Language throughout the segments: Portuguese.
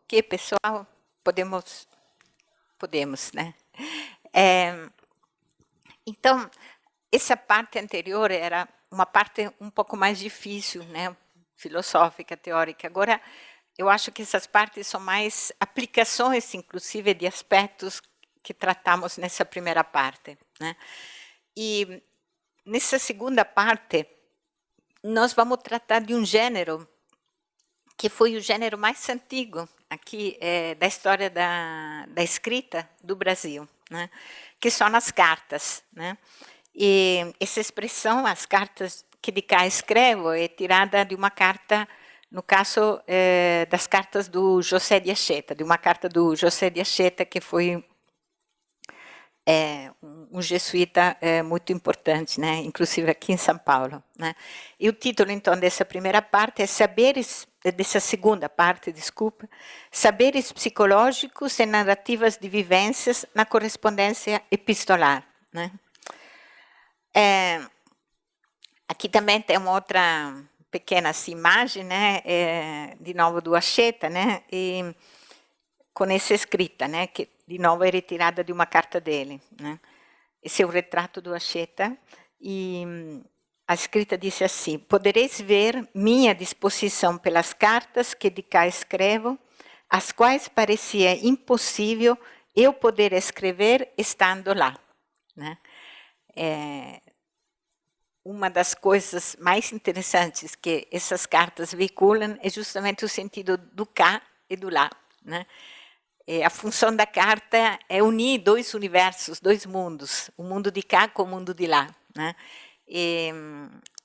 Ok, pessoal? Podemos, né? Então, essa parte anterior era uma parte um pouco mais difícil, né? Filosófica, teórica. Agora, eu acho que essas partes são mais aplicações, inclusive, de aspectos que tratamos nessa primeira parte, né? E nessa segunda parte, nós vamos tratar de um gênero que foi o gênero mais antigo aqui da história da escrita do Brasil, né? Que são as cartas, né? E essa expressão, as cartas que de cá escrevo, é tirada de uma carta, no caso das cartas do José de Anchieta, de uma carta do José de Anchieta, que foi um jesuíta muito importante, né? Inclusive aqui em São Paulo, né? E o título, então, dessa primeira parte é dessa segunda parte, desculpa, Saberes Psicológicos e Narrativas de Vivências na Correspondência Epistolar, né? Aqui também tem uma outra pequena imagem, né? De novo do Anchieta, né? E com essa escrita, né? Que de novo é retirada de uma carta dele, né? Esse é o retrato do Anchieta e a escrita diz assim: podereis ver minha disposição pelas cartas que de cá escrevo, as quais parecia impossível eu poder escrever estando lá, né? Uma das coisas mais interessantes que essas cartas veiculam é justamente o sentido do cá e do lá, né? A função da carta é unir dois universos, dois mundos, o mundo de cá com o mundo de lá, né? E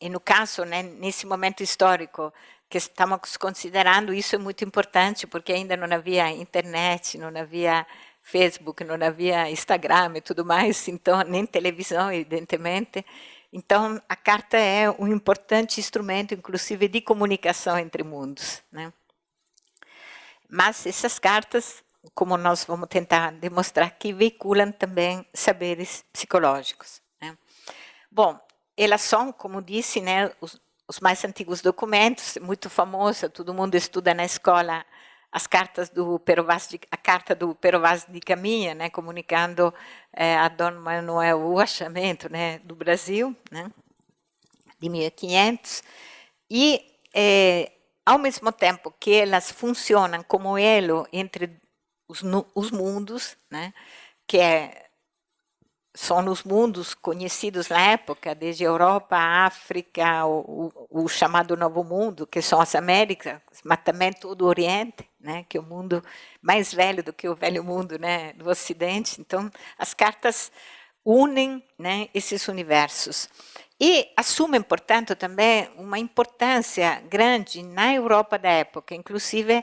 no caso, né, nesse momento histórico que estamos considerando, isso é muito importante, porque ainda não havia internet, não havia Facebook, não havia Instagram e tudo mais, então, nem televisão, evidentemente. Então, a carta é um importante instrumento, inclusive, de comunicação entre mundos, né? Mas essas cartas, como nós vamos tentar demonstrar aqui, veiculam também saberes psicológicos, né? Bom, elas são, como disse, né, os mais antigos documentos, muito famosa, todo mundo estuda na escola as cartas do Pero Vaz a carta do Pero Vaz de Caminha, né, comunicando a Dom Manuel o achamento, né, do Brasil, né, de 1500, e ao mesmo tempo que elas funcionam como elo entre os mundos, né, que são os mundos conhecidos na época, desde a Europa, a África, o chamado Novo Mundo, que são as Américas, mas também todo o Oriente, né, que é o mundo mais velho do que o velho mundo, né, do Ocidente. Então, as cartas unem, né, esses universos. E assumem, portanto, também uma importância grande na Europa da época, inclusive,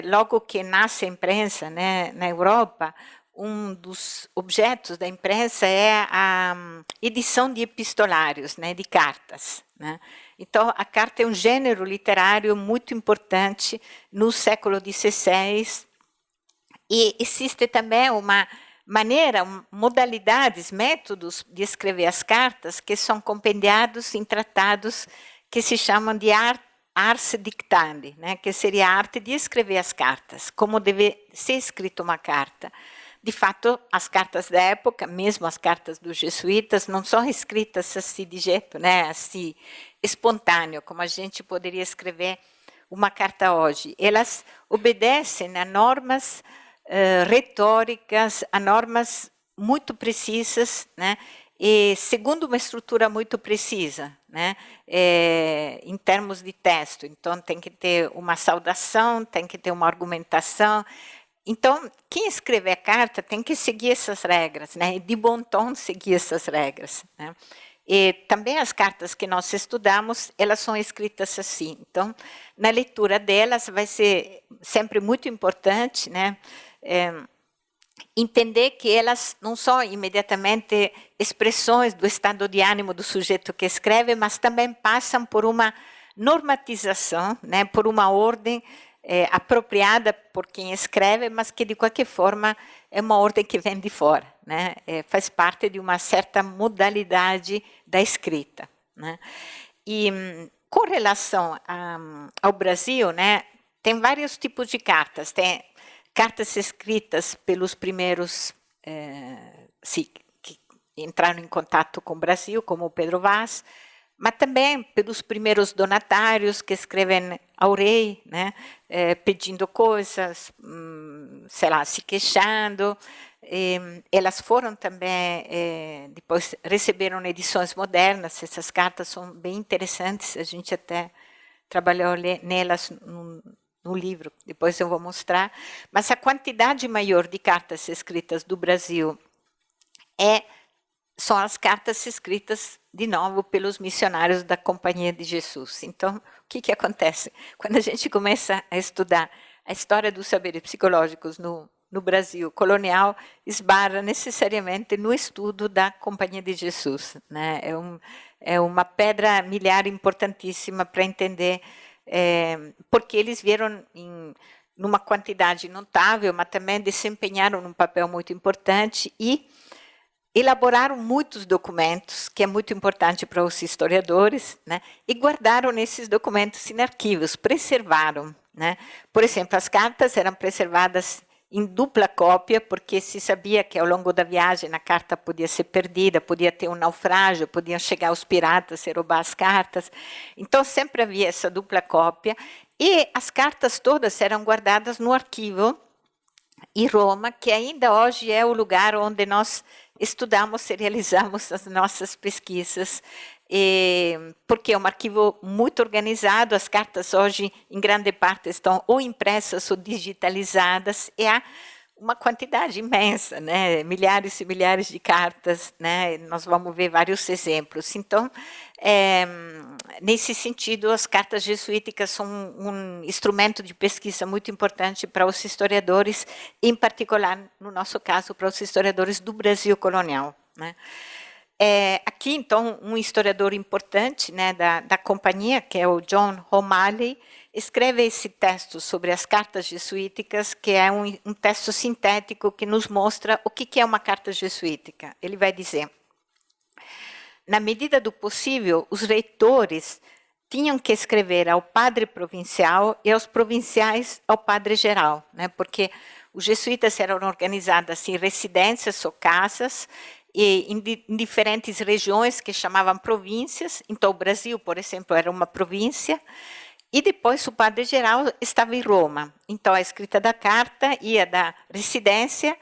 logo que nasce a imprensa, né, na Europa, um dos objetos da imprensa é a edição de epistolários, né, de cartas, né? Então, a carta é um gênero literário muito importante no século XVI e existe também uma maneira, modalidades, métodos de escrever as cartas que são compendiados em tratados que se chamam de ars dictandi, né, que seria a arte de escrever as cartas, como deve ser escrita uma carta. De fato, as cartas da época, mesmo as cartas dos jesuítas, não são escritas assim de jeito, né, assim, espontâneo, como a gente poderia escrever uma carta hoje. Elas obedecem a normas retóricas, a normas muito precisas, né, e segundo uma estrutura muito precisa, né, em termos de texto. Então, tem que ter uma saudação, tem que ter uma argumentação. Então, quem escreve a carta tem que seguir essas regras, né? E de bom tom seguir essas regras, né? E também as cartas que nós estudamos, elas são escritas assim. Então, na leitura delas vai ser sempre muito importante, né? Entender que elas não são imediatamente expressões do estado de ânimo do sujeito que escreve, mas também passam por uma normatização, né? Por uma ordem apropriada por quem escreve, mas que de qualquer forma é uma ordem que vem de fora, né? Faz parte de uma certa modalidade da escrita, né? E com relação ao Brasil, né, Tem vários tipos de cartas. Tem cartas escritas pelos primeiros que entraram em contato com o Brasil, como o Pedro Vaz, mas também pelos primeiros donatários que escrevem ao rei, né, pedindo coisas, sei lá, se queixando. Elas foram também, depois receberam edições modernas, essas cartas são bem interessantes, a gente até trabalhou nelas no livro, depois eu vou mostrar, mas a quantidade maior de cartas escritas do Brasil são as cartas escritas, de novo, pelos missionários da Companhia de Jesus. Então, o que acontece? Quando a gente começa a estudar a história dos saberes psicológicos no Brasil colonial, esbarra necessariamente no estudo da Companhia de Jesus, né? É uma pedra miliar importantíssima para entender, porque eles vieram numa quantidade notável, mas também desempenharam um papel muito importante e elaboraram muitos documentos, que é muito importante para os historiadores, né? E guardaram esses documentos em arquivos, preservaram, né? Por exemplo, as cartas eram preservadas em dupla cópia, porque se sabia que ao longo da viagem a carta podia ser perdida, podia ter um naufrágio, podiam chegar os piratas e roubar as cartas. Então, sempre havia essa dupla cópia, e as cartas todas eram guardadas no arquivo em Roma, que ainda hoje é o lugar onde nós estudamos e realizamos as nossas pesquisas, porque é um arquivo muito organizado, as cartas hoje, em grande parte, estão ou impressas ou digitalizadas, e há uma quantidade imensa, né? Milhares e milhares de cartas, né? Nós vamos ver vários exemplos. Então, nesse sentido, as cartas jesuíticas são um instrumento de pesquisa muito importante para os historiadores, em particular, no nosso caso, para os historiadores do Brasil colonial, né? Aqui, então, um historiador importante, né, da companhia, que é o John O'Malley, escreve esse texto sobre as cartas jesuíticas, que é um texto sintético que nos mostra o que é uma carta jesuítica. Ele vai dizer: na medida do possível, os reitores tinham que escrever ao padre provincial e aos provinciais ao padre geral, né, porque os jesuítas eram organizados em residências ou casas, e em diferentes regiões que chamavam províncias. Então, o Brasil, por exemplo, era uma província, e depois o padre-geral estava em Roma. Então, a escrita da carta ia da residência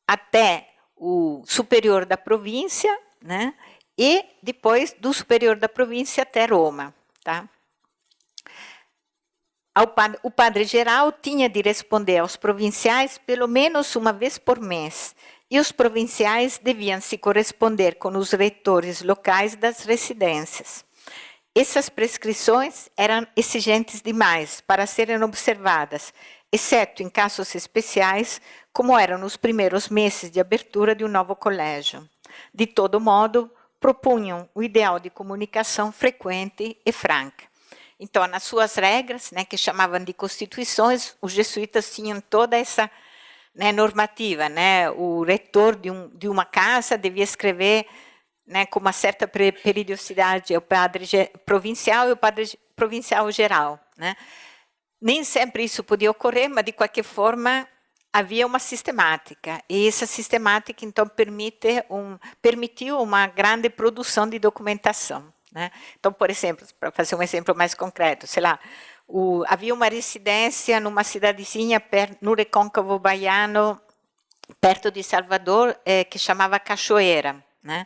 até o superior da província, né? E depois do superior da província até Roma. Tá? O padre-geral tinha de responder aos provinciais pelo menos uma vez por mês, e os provinciais deviam se corresponder com os reitores locais das residências. Essas prescrições eram exigentes demais para serem observadas, exceto em casos especiais, como eram nos primeiros meses de abertura de um novo colégio. De todo modo, propunham o ideal de comunicação frequente e franca. Então, nas suas regras, né, que chamavam de constituições, os jesuítas tinham toda essa, né, normativa, né? O reitor de uma casa devia escrever, né, com uma certa periodicidade ao padre provincial e ao padre provincial geral, né? Nem sempre isso podia ocorrer, mas de qualquer forma havia uma sistemática, e essa sistemática então permitiu uma grande produção de documentação, né? Então, por exemplo, para fazer um exemplo mais concreto, sei lá, havia uma residência numa cidadezinha no Recôncavo Baiano, perto de Salvador, que chamava Cachoeira, né?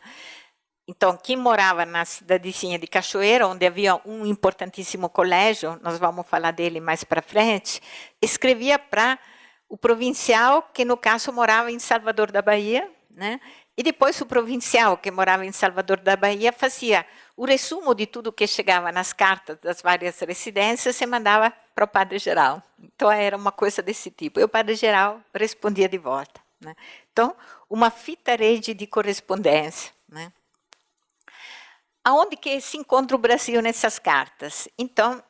Então, quem morava na cidadezinha de Cachoeira, onde havia um importantíssimo colégio, nós vamos falar dele mais para frente, escrevia para o provincial, que no caso morava em Salvador da Bahia, né? E depois o provincial, que morava em Salvador da Bahia, fazia o resumo de tudo que chegava nas cartas das várias residências e mandava para o padre-geral. Então, era uma coisa desse tipo. E o padre-geral respondia de volta, né? Então, uma fita rede de correspondência, né? Aonde que se encontra o Brasil nessas cartas? Então,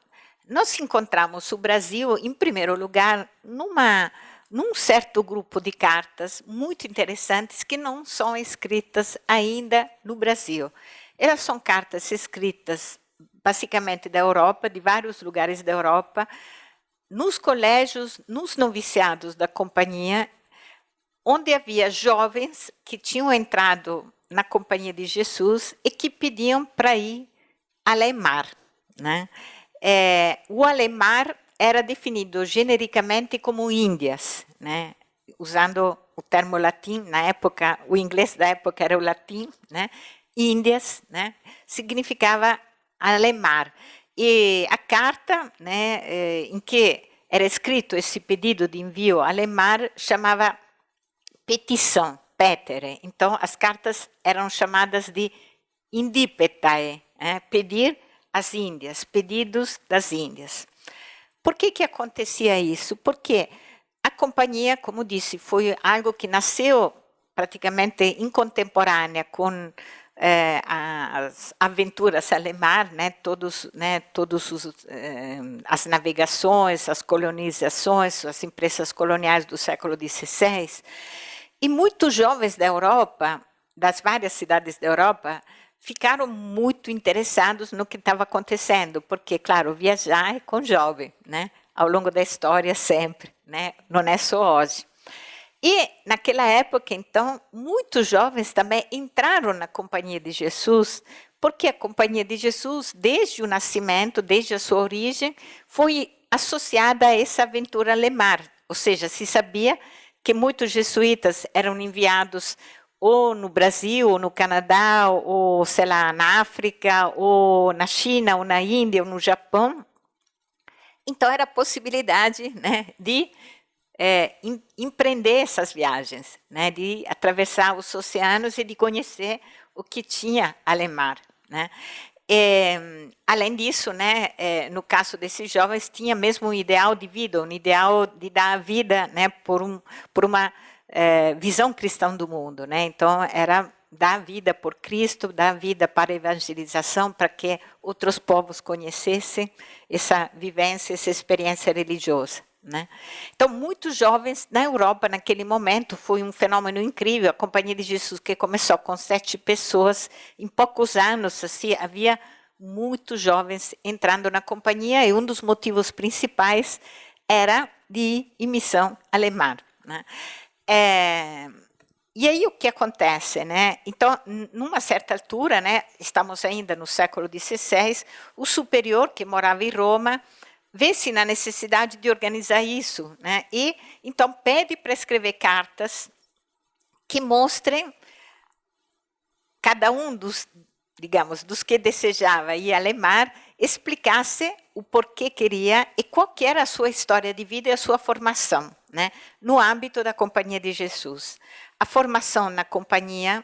nós encontramos o Brasil, em primeiro lugar, num certo grupo de cartas muito interessantes que não são escritas ainda no Brasil. Elas são cartas escritas basicamente da Europa, de vários lugares da Europa, nos colégios, nos noviciados da companhia, onde havia jovens que tinham entrado na Companhia de Jesus e que pediam para ir a Alemar, né? O Alemar era definido genericamente como Índias, né? Usando o termo latim, na época, o inglês da época era o latim, né? Índias, né? Significava Alemar. E a carta, né, em que era escrito esse pedido de envio a Alemar, chamava petição, petere. Então, as cartas eram chamadas de indipetae, pedir às Índias, pedidos das Índias. Por que acontecia isso? Porque a companhia, como disse, foi algo que nasceu praticamente em contemporânea com as aventuras alemãs, né, todos as navegações, as colonizações, as empresas coloniais do século XVI, e muitos jovens da Europa, das várias cidades da Europa, ficaram muito interessados no que estava acontecendo, porque, claro, viajar é com jovem, né, ao longo da história sempre, né, não é só hoje. E, naquela época, então, muitos jovens também entraram na Companhia de Jesus, porque a Companhia de Jesus, desde o nascimento, desde a sua origem, foi associada a essa aventura alemã. Ou seja, se sabia que muitos jesuítas eram enviados ou no Brasil, ou no Canadá, ou, sei lá, na África, ou na China, ou na Índia, ou no Japão. Então, era a possibilidade, né, de empreender essas viagens, né, de atravessar os oceanos e de conhecer o que tinha Alemar, né. Além disso, né, no caso desses jovens, tinha mesmo um ideal de vida, um ideal de dar a vida, né, por uma visão cristã do mundo, né. Então, era dar a vida por Cristo, dar a vida para a evangelização, para que outros povos conhecessem essa vivência, essa experiência religiosa, né? Então, muitos jovens na Europa, naquele momento, foi um fenômeno incrível. A Companhia de Jesus, que começou com 7 pessoas, em poucos anos, assim, havia muitos jovens entrando na companhia, e um dos motivos principais era de missão alemã, né? E aí o que acontece, né? Então, numa certa altura, né, estamos ainda no século XVI, o superior, que morava em Roma, vê-se na necessidade de organizar isso, né? E então pede para escrever cartas que mostrem cada um dos, digamos, dos que desejava ir a Alemar, explicasse o porquê queria e qual que era a sua história de vida e a sua formação, né, no âmbito da Companhia de Jesus. A formação na companhia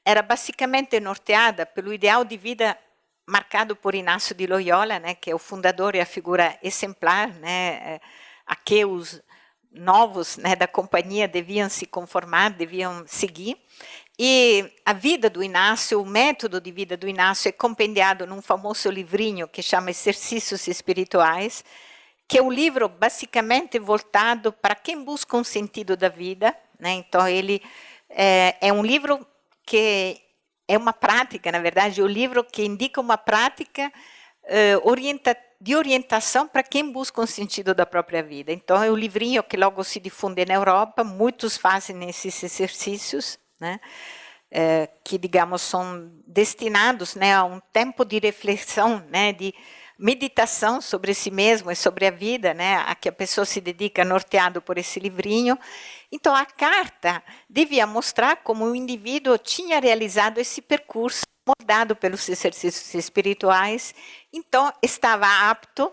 era basicamente norteada pelo ideal de vida marcado por Inácio de Loyola, né, que é o fundador e a figura exemplar, né, a que os novos, né, da companhia deviam se conformar, deviam seguir. E a vida do Inácio, o método de vida do Inácio é compendiado num famoso livrinho que chama Exercícios Espirituais, que é um livro basicamente voltado para quem busca um sentido da vida, né? Então, ele é um livro que é uma prática, na verdade, é um livro que indica uma prática de orientação para quem busca um sentido da própria vida. Então, é um livrinho que logo se difunde na Europa, muitos fazem esses exercícios, né, que, digamos, são destinados, né, a um tempo de reflexão, né, de meditação sobre si mesmo e sobre a vida, né, a que a pessoa se dedica norteado por esse livrinho. Então, a carta devia mostrar como o indivíduo tinha realizado esse percurso moldado pelos exercícios espirituais, então estava apto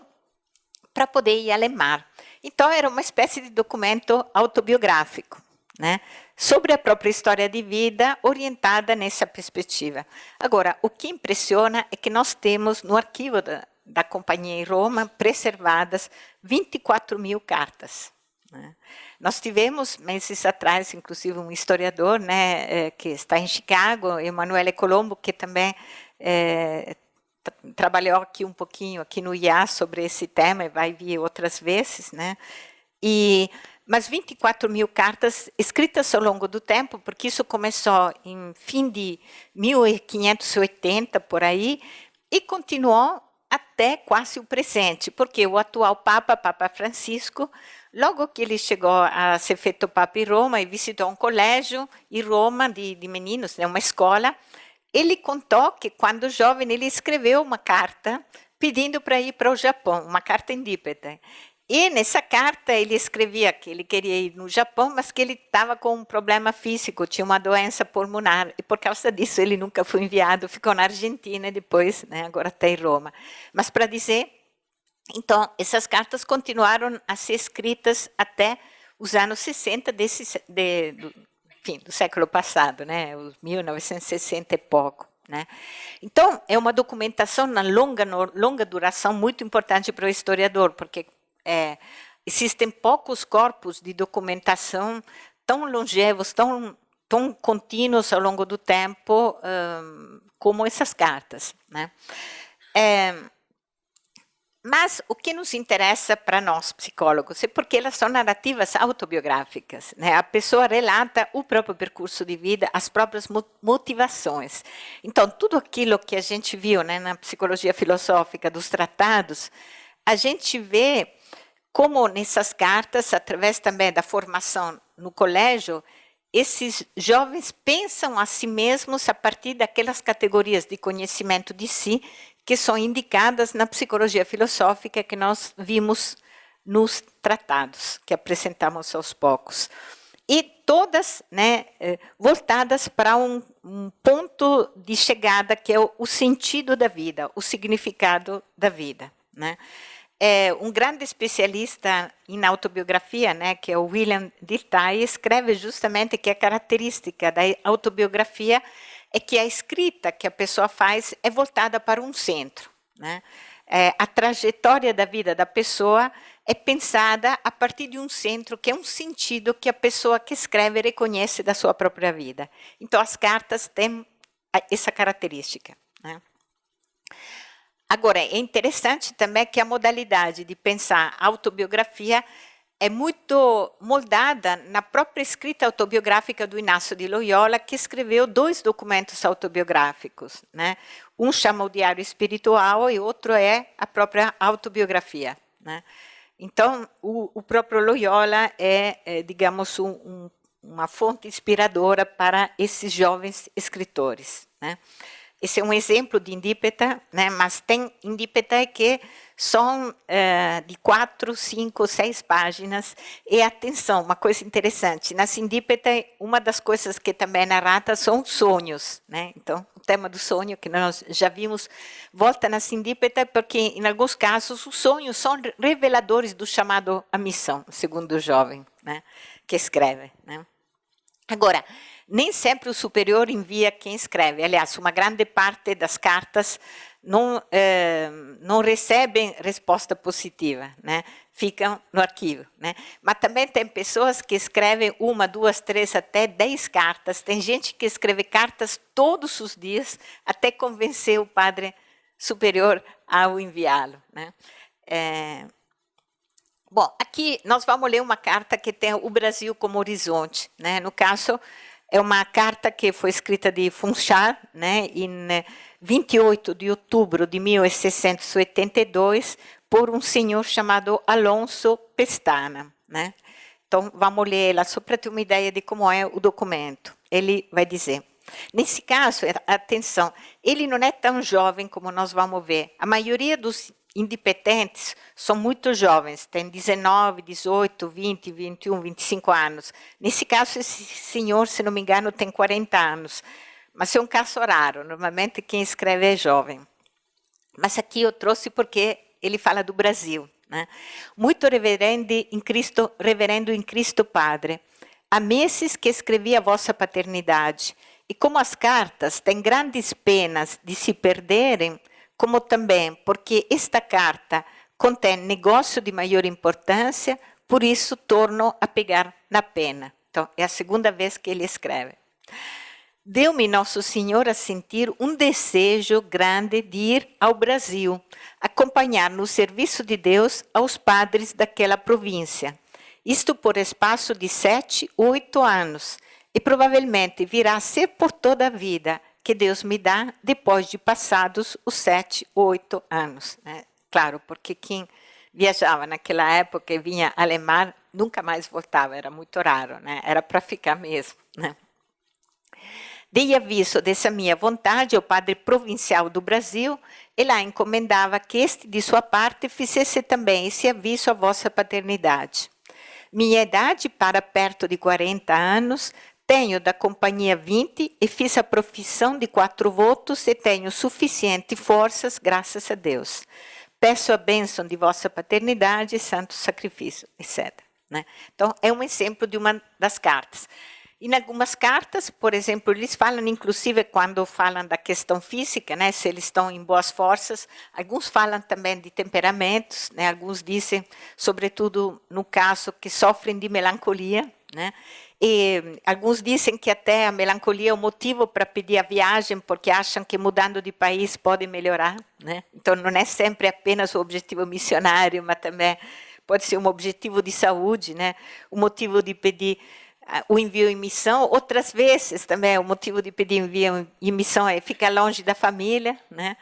para poder ir a Alemar. Então, era uma espécie de documento autobiográfico, né, sobre a própria história de vida, orientada nessa perspectiva. Agora, o que impressiona é que nós temos no arquivo da companhia em Roma preservadas 24.000 cartas. Né? Nós tivemos, meses atrás, inclusive um historiador, né, que está em Chicago, Emanuele Colombo, que também trabalhou aqui um pouquinho aqui no IA sobre esse tema e vai vir outras vezes, né? Mas 24.000 cartas escritas ao longo do tempo, porque isso começou em fim de 1580, por aí, e continuou até quase o presente, porque o atual Papa, Papa Francisco, logo que ele chegou a ser feito Papa em Roma e visitou um colégio em Roma de meninos, né, uma escola, ele contou que quando jovem ele escreveu uma carta pedindo para ir para o Japão, uma carta indípeta. E nessa carta ele escrevia que ele queria ir no Japão, mas que ele estava com um problema físico, tinha uma doença pulmonar, e por causa disso ele nunca foi enviado, ficou na Argentina e depois, né, agora está em Roma. Mas para dizer, então, essas cartas continuaram a ser escritas até os anos 60 do século passado, né, os 1960 e pouco. Né? Então, é uma documentação na longa duração muito importante para o historiador, porque existem poucos corpos de documentação tão longevos, tão contínuos ao longo do tempo, como essas cartas. Né? Mas o que nos interessa para nós, psicólogos, é porque elas são narrativas autobiográficas. Né? A pessoa relata o próprio percurso de vida, as próprias motivações. Então, tudo aquilo que a gente viu, né, na psicologia filosófica dos tratados, a gente vê como nessas cartas, através também da formação no colégio, esses jovens pensam a si mesmos a partir daquelas categorias de conhecimento de si que são indicadas na psicologia filosófica que nós vimos nos tratados, que apresentamos aos poucos. E todas, né, voltadas para um ponto de chegada, que é o sentido da vida, o significado da vida. Né? Um grande especialista em autobiografia, né, que é o William Dilthey, escreve justamente que a característica da autobiografia é que a escrita que a pessoa faz é voltada para um centro. Né? A trajetória da vida da pessoa é pensada a partir de um centro, que é um sentido que a pessoa que escreve reconhece da sua própria vida. Então, as cartas têm essa característica. Né? Agora, é interessante também que a modalidade de pensar autobiografia é muito moldada na própria escrita autobiográfica do Inácio de Loyola, que escreveu 2 documentos autobiográficos. Né? Um chama o Diário Espiritual e outro é a própria autobiografia. Né? Então, o próprio Loyola digamos, uma fonte inspiradora para esses jovens escritores. Né? Esse é um exemplo de indípeta, né? Mas tem indípeta que são de 4, 5, 6 páginas. E atenção, uma coisa interessante, nas indípeta, uma das coisas que também é narrada são sonhos. Né? Então, o tema do sonho, que nós já vimos, volta nas indípeta, porque, em alguns casos, os sonhos são reveladores do chamado à missão, segundo o jovem, né, que escreve. Né? Agora, nem sempre o superior envia quem escreve. Aliás, uma grande parte das cartas não recebem resposta positiva, né? Ficam no arquivo. Né? Mas também tem pessoas que escrevem 1, 2, 3, até 10 cartas. Tem gente que escreve cartas todos os dias até convencer o padre superior a o enviá-lo. Né? Bom, aqui nós vamos ler uma carta que tem o Brasil como horizonte. Né? No caso, é uma carta que foi escrita de Funchal, né, em 28 de outubro de 1682, por um senhor chamado Alonso Pestana. Né? Então, vamos ler ela só para ter uma ideia de como é o documento. Ele vai dizer, nesse caso, atenção, ele não é tão jovem como nós vamos ver. A maioria dos independentes são muito jovens, têm 19, 18, 20, 21, 25 anos. Nesse caso, esse senhor, se não me engano, tem 40 anos. Mas é um caso raro, normalmente quem escreve é jovem. Mas aqui eu trouxe porque ele fala do Brasil. Né? Muito reverendo em Cristo Padre, há meses que escrevi a vossa paternidade, e como as cartas têm grandes penas de se perderem, como também porque esta carta contém negócio de maior importância, por isso torno a pegar na pena. Então, é a segunda vez que ele escreve. Deu-me Nosso Senhor a sentir um desejo grande de ir ao Brasil, acompanhar no serviço de Deus aos padres daquela província. Isto por espaço de 7, 8 anos, e provavelmente virá a ser por toda a vida, que Deus me dá depois de passados os 7, 8 anos. Né? Claro, porque quem viajava naquela época e vinha alemã nunca mais voltava, era muito raro, né? Era para ficar mesmo. Né? Dei aviso dessa minha vontade ao padre provincial do Brasil e lá encomendava que este, de sua parte, fizesse também esse aviso à vossa paternidade. Minha idade para perto de 40 anos, tenho da companhia 20 e fiz a profissão de 4 votos e tenho suficiente forças, graças a Deus. Peço a bênção de vossa paternidade e santo sacrifício, etc. Né? Então, é um exemplo de uma das cartas. Em algumas cartas, por exemplo, eles falam, inclusive, quando falam da questão física, né, se eles estão em boas forças, alguns falam também de temperamentos, né, alguns dizem, sobretudo no caso, que sofrem de melancolia, né, e alguns dizem que até a melancolia é o motivo para pedir a viagem, porque acham que mudando de país pode melhorar. Né? Então, não é sempre apenas o objetivo missionário, mas também pode ser um objetivo de saúde, né, o motivo de pedir o envio em missão. Outras vezes também o motivo de pedir envio em missão é ficar longe da família, né?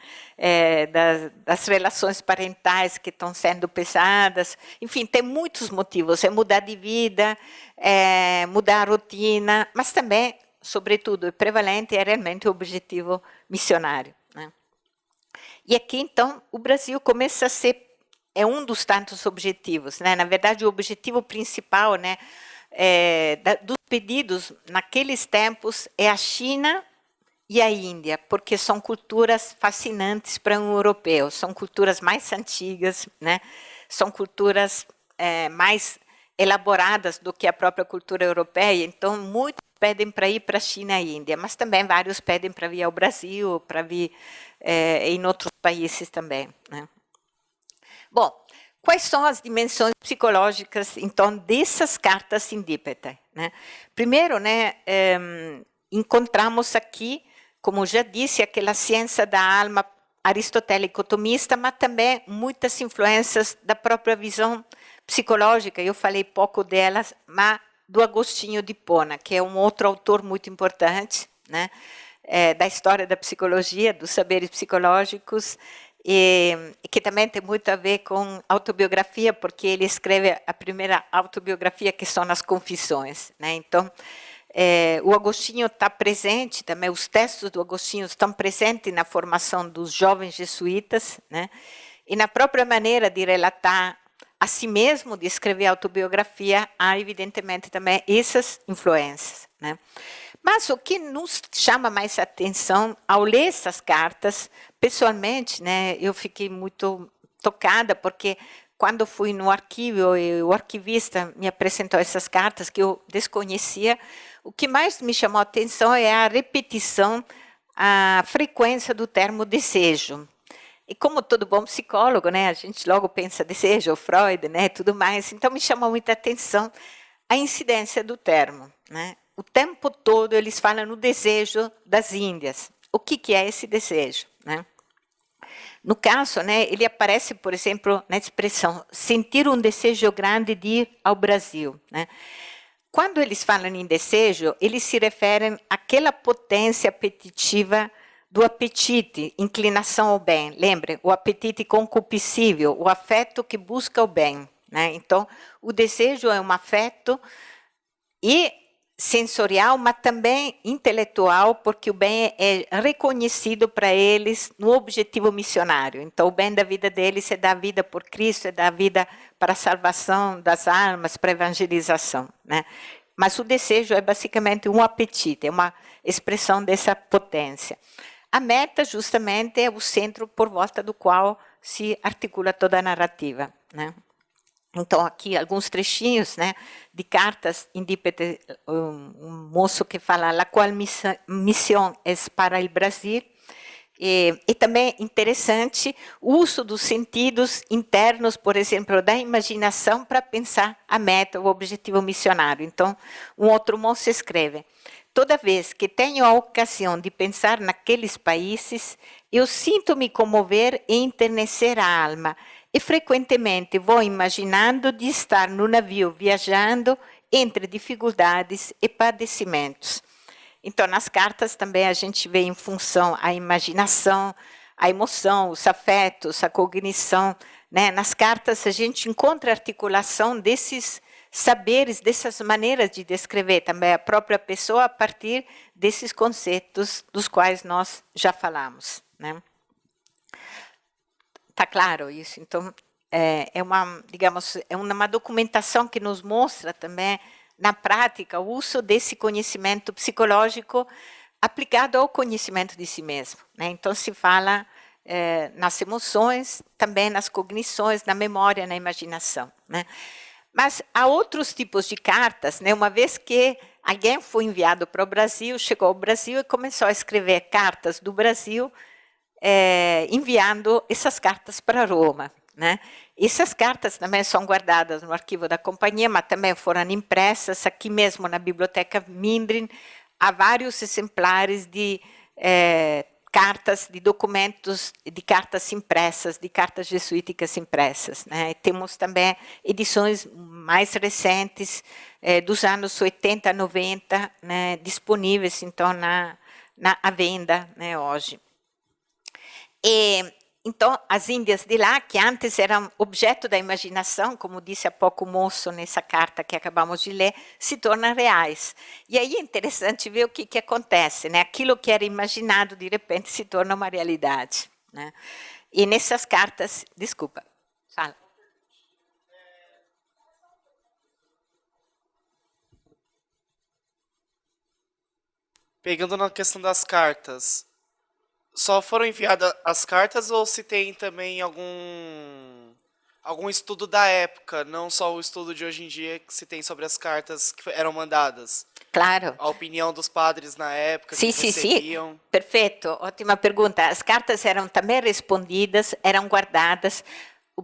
Das relações parentais que estão sendo pesadas. Enfim, tem muitos motivos. É mudar de vida, mudar a rotina, mas também, sobretudo, prevalente é realmente o objetivo missionário. Né? E aqui, então, o Brasil começa a ser, é um dos tantos objetivos. Né? Na verdade, o objetivo principal, né, dos pedidos naqueles tempos é a China e a Índia, porque são culturas fascinantes para um europeu, são culturas mais antigas, né? São culturas mais elaboradas do que a própria cultura europeia, então muitos pedem para ir para a China e a Índia, mas também vários pedem para vir ao Brasil, para vir em outros países também. Né? Bom, quais são as dimensões psicológicas, então, dessas cartas indípete? Né? Primeiro, né, encontramos aqui, como já disse, aquela ciência da alma aristotélico-tomista, mas também muitas influências da própria visão psicológica. Eu falei pouco delas, mas do Agostinho de Hipona, que é um outro autor muito importante, né, da história da psicologia, dos saberes psicológicos, e que também tem muito a ver com autobiografia, porque ele escreve a primeira autobiografia, que são as Confissões. Né? Então, o Agostinho está presente, também os textos do Agostinho estão presentes na formação dos jovens jesuítas, né? E na própria maneira de relatar a si mesmo, de escrever autobiografia, há evidentemente também essas influências. Né? Mas o que nos chama mais atenção ao ler essas cartas, pessoalmente, né, eu fiquei muito tocada, porque quando fui no arquivo e o arquivista me apresentou essas cartas que eu desconhecia, o que mais me chamou a atenção é a repetição, a frequência do termo desejo. E como todo bom psicólogo, né, a gente logo pensa desejo, Freud, né, tudo mais, então me chamou muita atenção a incidência do termo. Né? O tempo todo eles falam no desejo das Índias. O que é esse desejo? Né? No caso, né, ele aparece, por exemplo, na expressão sentir um desejo grande de ir ao Brasil. Né? Quando eles falam em desejo, eles se referem àquela potência apetitiva do apetite, inclinação ao bem. Lembrem, o apetite concupiscível, o afeto que busca o bem. Né? Então, o desejo é um afeto e sensorial, mas também intelectual, porque o bem é reconhecido para eles no objetivo missionário. Então, o bem da vida deles é dar vida por Cristo, é dar vida para a salvação das almas, para a evangelização. Né? Mas o desejo é basicamente um apetite, é uma expressão dessa potência. A meta, justamente, é o centro por volta do qual se articula toda a narrativa. Né? Então, aqui, alguns trechinhos, né, de cartas indípete, um moço que fala la qual missão é para o Brasil, e também interessante o uso dos sentidos internos, por exemplo, da imaginação para pensar a meta, o objetivo missionário. Então, um outro moço escreve: toda vez que tenho a ocasião de pensar naqueles países, eu sinto-me comover e enternecer a alma, e frequentemente vou imaginando de estar no navio viajando entre dificuldades e padecimentos. Então, nas cartas também a gente vê em função a imaginação, a emoção, os afetos, a cognição, né? Nas cartas a gente encontra a articulação desses saberes, dessas maneiras de descrever também a própria pessoa a partir desses conceitos dos quais nós já falamos, né? Tá claro isso? Então, é uma, digamos, é uma documentação que nos mostra também, na prática, o uso desse conhecimento psicológico aplicado ao conhecimento de si mesmo, né? Então, se fala nas emoções, também nas cognições, na memória, na imaginação, né? Mas há outros tipos de cartas, né? Uma vez que alguém foi enviado para o Brasil, chegou ao Brasil e começou a escrever cartas do Brasil, enviando essas cartas para Roma, né? Essas cartas também são guardadas no arquivo da companhia, mas também foram impressas aqui mesmo na Biblioteca Mindrin. Há vários exemplares de cartas, de documentos, de cartas impressas, de cartas jesuíticas impressas, né? E temos também edições mais recentes, dos anos 80, 90, né, disponíveis, então, à venda, né, hoje. Então, as Índias de lá, que antes eram objeto da imaginação, como disse há pouco o moço nessa carta que acabamos de ler, se tornam reais. E aí é interessante ver o que acontece, né? Aquilo que era imaginado, de repente, se torna uma realidade, né? E nessas cartas... Desculpa, fala. Pegando na questão das cartas, só foram enviadas as cartas ou se tem também algum estudo da época, não só o estudo de hoje em dia que se tem sobre as cartas que eram mandadas? Claro. A opinião dos padres na época que Sim, recebiam? sim, perfeito, ótima pergunta. As cartas eram também respondidas, eram guardadas.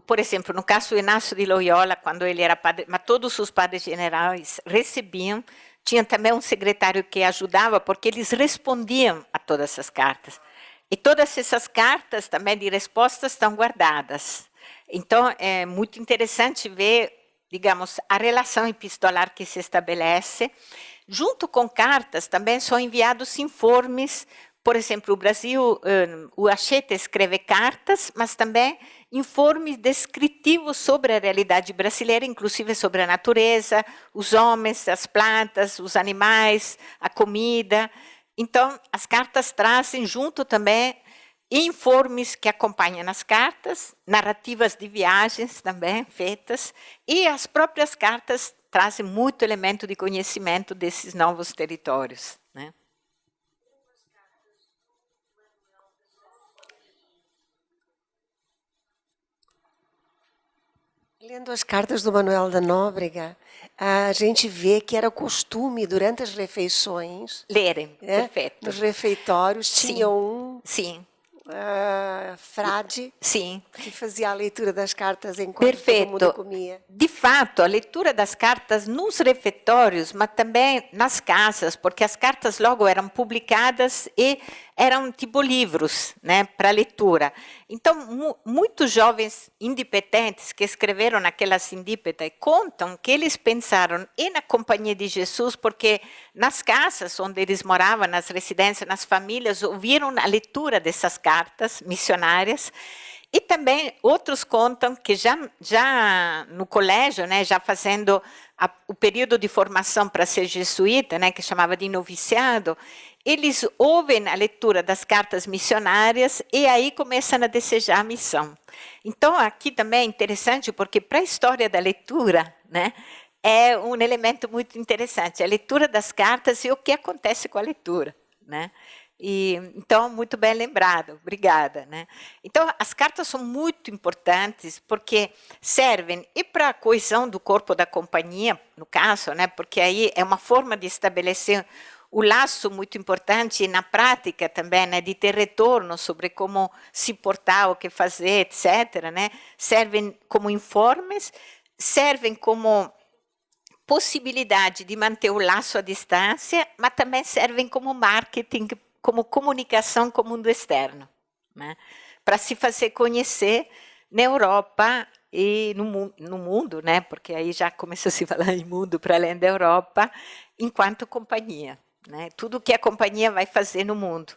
Por exemplo, no caso do Inácio de Loyola, quando ele era padre, mas todos os padres generais recebiam, tinha também um secretário que ajudava, porque eles respondiam a todas as cartas. E todas essas cartas também de respostas estão guardadas. Então, é muito interessante ver, digamos, a relação epistolar que se estabelece. Junto com cartas, também são enviados informes. Por exemplo, o Brasil, o Acheta escreve cartas, mas também informes descritivos sobre a realidade brasileira, inclusive sobre a natureza, os homens, as plantas, os animais, a comida. Então, as cartas trazem junto também informes que acompanham as cartas, narrativas de viagens também feitas, e as próprias cartas trazem muito elemento de conhecimento desses novos territórios, né? Lendo as cartas do Manuel da Nóbrega, a gente vê que era costume, durante as refeições, lerem, né, perfeito. nos refeitórios, Sim. tinha um Sim. frade Sim. que fazia a leitura das cartas enquanto todo mundo comia. De fato, a leitura das cartas nos refeitórios, mas também nas casas, porque as cartas logo eram publicadas e eram tipo livros, né, para leitura. Então, muitos jovens independentes que escreveram naquelas indípedas contam que eles pensaram na Companhia de Jesus, porque nas casas onde eles moravam, nas residências, nas famílias, ouviram a leitura dessas cartas missionárias. E também outros contam que já no colégio, né, já fazendo o período de formação para ser jesuíta, né, que chamava de noviciado, eles ouvem a leitura das cartas missionárias e aí começam a desejar a missão. Então, aqui também é interessante, porque para a história da leitura, né, é um elemento muito interessante, a leitura das cartas e o que acontece com a leitura, né? Então, muito bem lembrado, obrigada, né? Então, as cartas são muito importantes porque servem e para a coesão do corpo da companhia, no caso, né? Porque aí é uma forma de estabelecer o laço muito importante e na prática também, né, de ter retorno sobre como se portar, o que fazer, etc., né? Servem como informes, servem como possibilidade de manter o laço à distância, mas também servem como marketing, como comunicação com o mundo externo, né? Para se fazer conhecer na Europa e no mundo, né? Porque aí já começou a se falar em mundo para além da Europa, enquanto companhia. né? Tudo que a companhia vai fazer no mundo.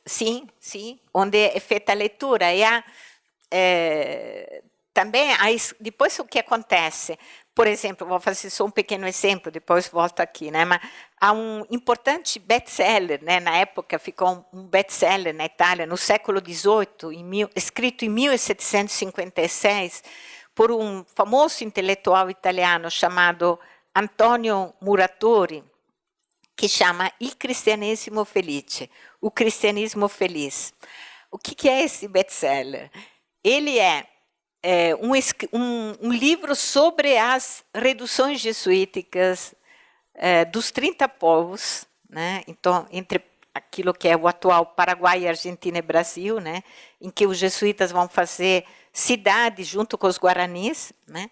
Sim, sim, onde é feita a leitura. E também, depois o que acontece? Por exemplo, vou fazer só um pequeno exemplo, depois volto aqui, né? Mas há um importante best-seller, né? Na época ficou um best-seller na Itália, no século XVIII, escrito em 1756, por um famoso intelectual italiano chamado Antonio Muratori, que chama Il Cristianesimo Felice, o cristianismo feliz. O que é esse best-seller? Ele é um livro sobre as reduções jesuíticas dos 30 povos, né? Então, entre aquilo que é o atual Paraguai, Argentina e Brasil, né? Em que os jesuítas vão fazer cidade junto com os guaranis, né?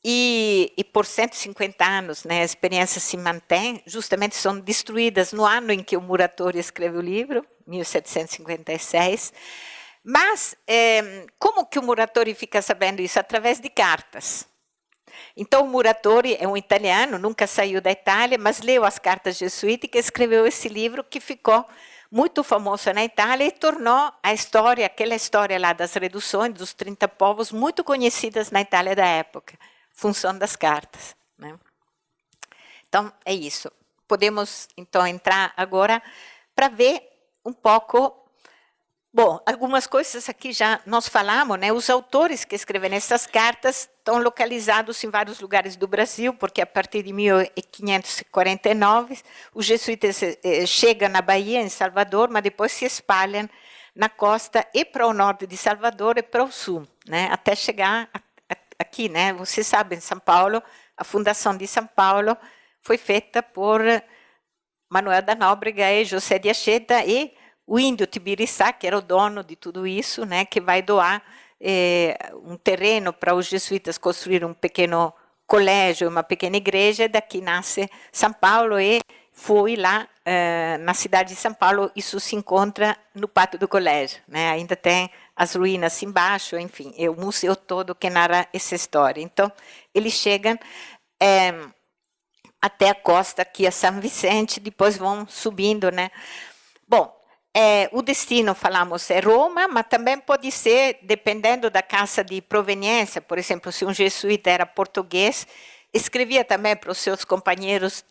E por 150 anos, né, a experiência se mantém, justamente são destruídas no ano em que o Muratori escreve o livro, 1756. Mas como que o Muratori fica sabendo isso? Através de cartas. Então, o Muratori é um italiano, nunca saiu da Itália, mas leu as cartas jesuíticas e escreveu esse livro que ficou muito famoso na Itália e tornou a história, aquela história lá das reduções dos 30 povos, muito conhecidas na Itália da época, função das cartas, né? Então, é isso. Podemos, então, entrar agora para ver um pouco. Bom, algumas coisas aqui já nós falamos, né? Os autores que escrevem essas cartas estão localizados em vários lugares do Brasil, porque a partir de 1549 os jesuítas chegam na Bahia, em Salvador, mas depois se espalham na costa e para o norte de Salvador e para o sul, né? Até chegar aqui, né? Vocês sabem, São Paulo, a fundação de São Paulo foi feita por Manuel da Nóbrega e José de Anchieta e o índio Tibiriçá, que era o dono de tudo isso, né, que vai doar um terreno para os jesuítas construir um pequeno colégio, uma pequena igreja, e daqui nasce São Paulo, e foi lá na cidade de São Paulo, isso se encontra no pátio do colégio, né, ainda tem as ruínas embaixo, enfim, é o museu todo que narra essa história. Então, eles chegam até a costa, aqui a São Vicente, depois vão subindo, né. Bom, o destino, falamos, é Roma, mas também pode ser, dependendo da casa de proveniência, por exemplo, se um jesuíta era português, escrevia também para os seus companheiros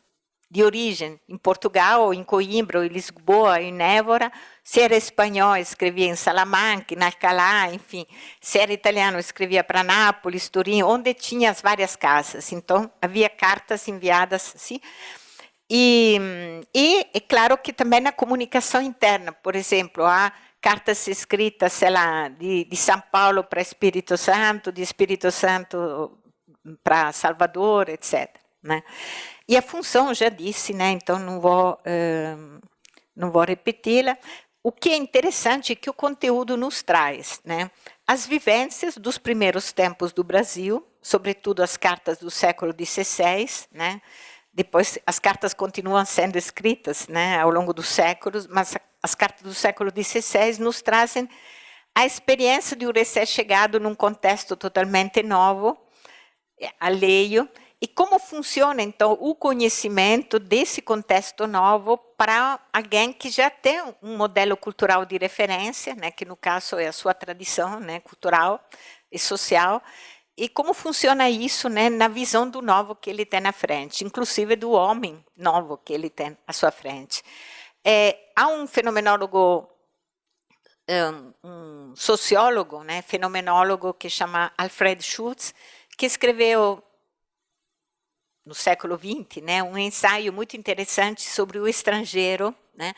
de origem, em Portugal, em Coimbra, em Lisboa, em Évora. Se era espanhol, escrevia em Salamanca, em Alcalá, enfim. Se era italiano, escrevia para Nápoles, Turim, onde tinha as várias casas. Então, havia cartas enviadas assim. E é claro que também na comunicação interna, por exemplo, há cartas escritas, sei lá, de São Paulo para Espírito Santo, de Espírito Santo para Salvador, etc., né? E a função, já disse, né? Então não vou repeti-la. O que é interessante é que o conteúdo nos traz, né, as vivências dos primeiros tempos do Brasil, sobretudo as cartas do século XVI, né? Depois, as cartas continuam sendo escritas, né, ao longo dos séculos, mas as cartas do século XVI nos trazem a experiência de um recém-chegado num contexto totalmente novo, alheio, e como funciona, então, o conhecimento desse contexto novo para alguém que já tem um modelo cultural de referência, né, que no caso é a sua tradição, né, cultural e social, e como funciona isso, né, na visão do novo que ele tem na frente, inclusive do homem novo que ele tem à sua frente. Há um fenomenólogo, um sociólogo, né, fenomenólogo que chama Alfred Schultz, que escreveu no século XX, né, um ensaio muito interessante sobre o estrangeiro, né,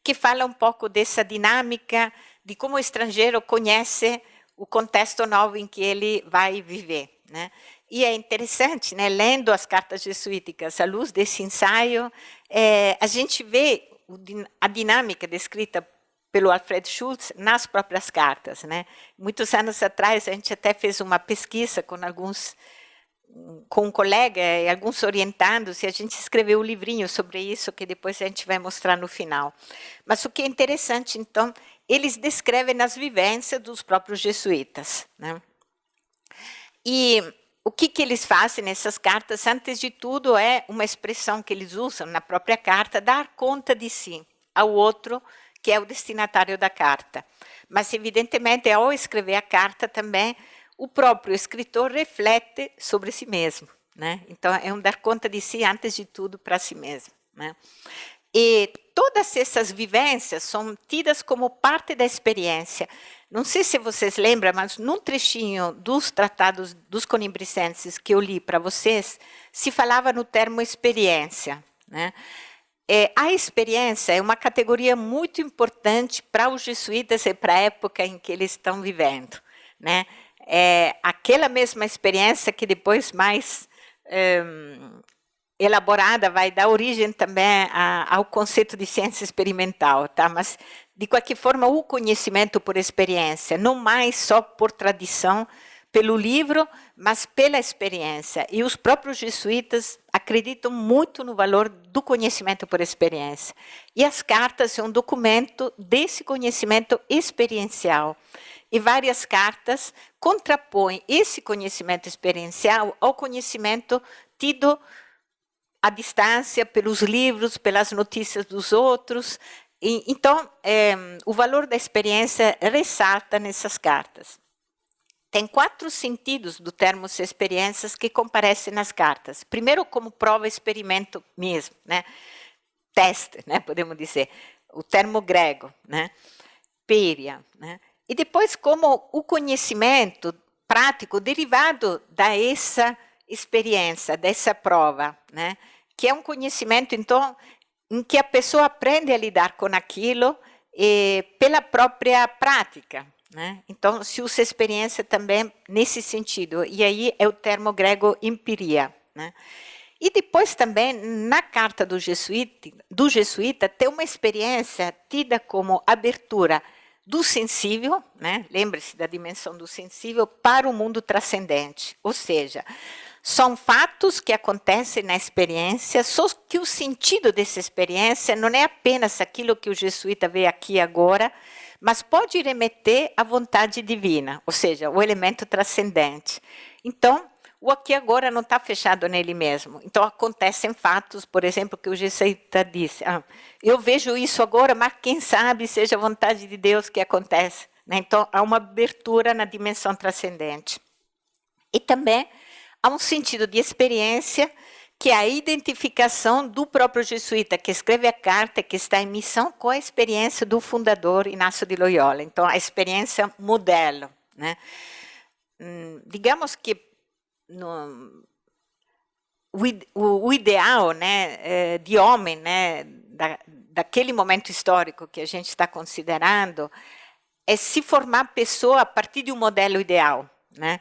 que fala um pouco dessa dinâmica de como o estrangeiro conhece o contexto novo em que ele vai viver, né? E é interessante, né, lendo as cartas jesuíticas à luz desse ensaio, a gente vê a dinâmica descrita pelo Alfred Schultz nas próprias cartas, né? Muitos anos atrás, a gente até fez uma pesquisa com um colega e alguns orientandos, e a gente escreveu um livrinho sobre isso, que depois a gente vai mostrar no final. Mas o que é interessante, então, eles descrevem as vivências dos próprios jesuítas, né? E o que eles fazem nessas cartas? Antes de tudo, é uma expressão que eles usam na própria carta, dar conta de si ao outro, que é o destinatário da carta. Mas, evidentemente, ao escrever a carta também, o próprio escritor reflete sobre si mesmo, né? Então, é um dar conta de si, antes de tudo, para si mesmo, né? E todas essas vivências são tidas como parte da experiência. Não sei se vocês lembram, mas num trechinho dos tratados dos Conimbricenses que eu li para vocês, se falava no termo experiência, né? A experiência é uma categoria muito importante para os jesuítas e para a época em que eles estão vivendo, né? É aquela mesma experiência que depois mais elaborada vai dar origem também ao conceito de ciência experimental, tá? Mas, de qualquer forma, o conhecimento por experiência, não mais só por tradição, pelo livro, mas pela experiência. E os próprios jesuítas acreditam muito no valor do conhecimento por experiência. E as cartas são um documento desse conhecimento experiencial. E várias cartas contrapõem esse conhecimento experiencial ao conhecimento tido à distância, pelos livros, pelas notícias dos outros. Então, o valor da experiência ressalta nessas cartas. Tem 4 sentidos do termo experiências que comparecem nas cartas. Primeiro, como prova, experimento mesmo, né? Teste, né? Podemos dizer. O termo grego, né? Peria, né? E depois, como o conhecimento prático derivado dessa experiência, dessa prova, né? Que é um conhecimento, então, em que a pessoa aprende a lidar com aquilo pela própria prática, né? Então, se usa experiência também nesse sentido. E aí é o termo grego empiria, né? E depois também, na carta do jesuíta tem uma experiência tida como abertura do sensível, né? Lembre-se da dimensão do sensível, para o mundo transcendente. Ou seja, são fatos que acontecem na experiência, só que o sentido dessa experiência não é apenas aquilo que o jesuíta vê aqui e agora, mas pode remeter à vontade divina, ou seja, o elemento transcendente. Então, o aqui e agora não está fechado nele mesmo. Então, acontecem fatos, por exemplo, que o jesuíta disse, eu vejo isso agora, mas quem sabe seja a vontade de Deus que acontece, né? Então, há uma abertura na dimensão transcendente. E também há um sentido de experiência, que é a identificação do próprio jesuíta que escreve a carta, que está em missão, com a experiência do fundador Inácio de Loyola. Então, a experiência modelo, né? Digamos que o ideal, né, de homem, né, daquele momento histórico que a gente está considerando, é se formar pessoa a partir de um modelo ideal, né?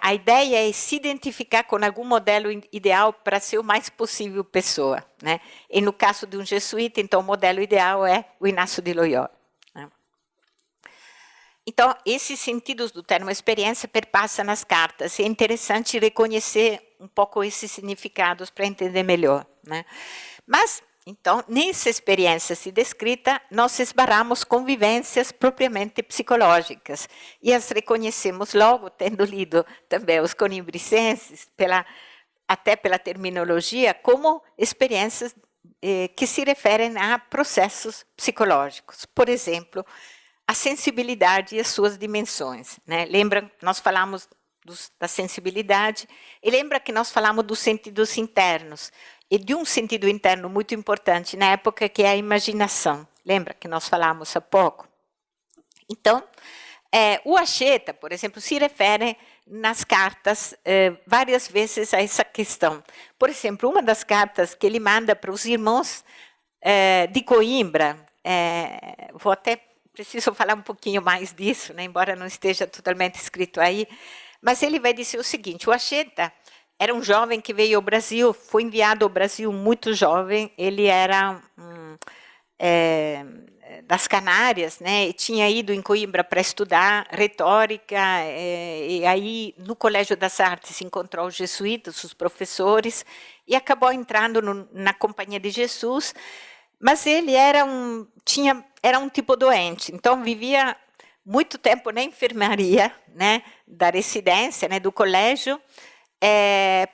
A ideia é se identificar com algum modelo ideal para ser o mais possível pessoa, né? E no caso de um jesuíta, então, o modelo ideal é o Inácio de Loyola, né? Então, esses sentidos do termo experiência perpassam nas cartas. E é interessante reconhecer um pouco esses significados para entender melhor, né? Mas, então, nessa experiência se descrita, nós esbarramos com vivências propriamente psicológicas e as reconhecemos logo, tendo lido também os Conimbricenses, até pela terminologia, como experiências que se referem a processos psicológicos. Por exemplo, a sensibilidade e as suas dimensões, né? Lembra, nós falamos da sensibilidade, e lembra que nós falamos dos sentidos internos, e de um sentido interno muito importante na época, que é a imaginação. Lembra que nós falamos há pouco? Então, o Acheta, por exemplo, se refere nas cartas várias vezes a essa questão. Por exemplo, uma das cartas que ele manda para os irmãos de Coimbra, preciso falar um pouquinho mais disso, né, embora não esteja totalmente escrito aí, mas ele vai dizer o seguinte: o Acheta era um jovem que veio ao Brasil, foi enviado ao Brasil muito jovem, ele era das Canárias, né, e tinha ido em Coimbra para estudar retórica, e aí no Colégio das Artes encontrou os jesuítas, os professores, e acabou entrando na Companhia de Jesus, mas ele era um tipo doente, então vivia muito tempo na enfermaria, né, da residência, né, do colégio,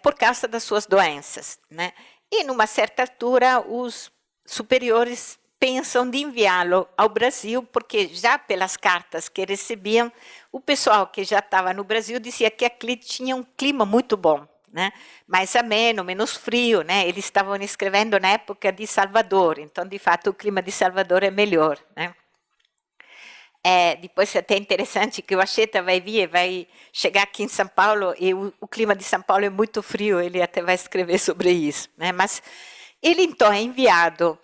por causa das suas doenças, né? E, numa certa altura, os superiores pensam de enviá-lo ao Brasil, porque já pelas cartas que recebiam, o pessoal que já estava no Brasil dizia que aqui tinha um clima muito bom, né? Mais ameno, menos frio, né? Eles estavam escrevendo na época de Salvador, então, de fato, o clima de Salvador é melhor, né? Depois é até interessante que o Acheta vai vir, vai chegar aqui em São Paulo, e o clima de São Paulo é muito frio, ele até vai escrever sobre isso, né? Mas ele, então, é enviado,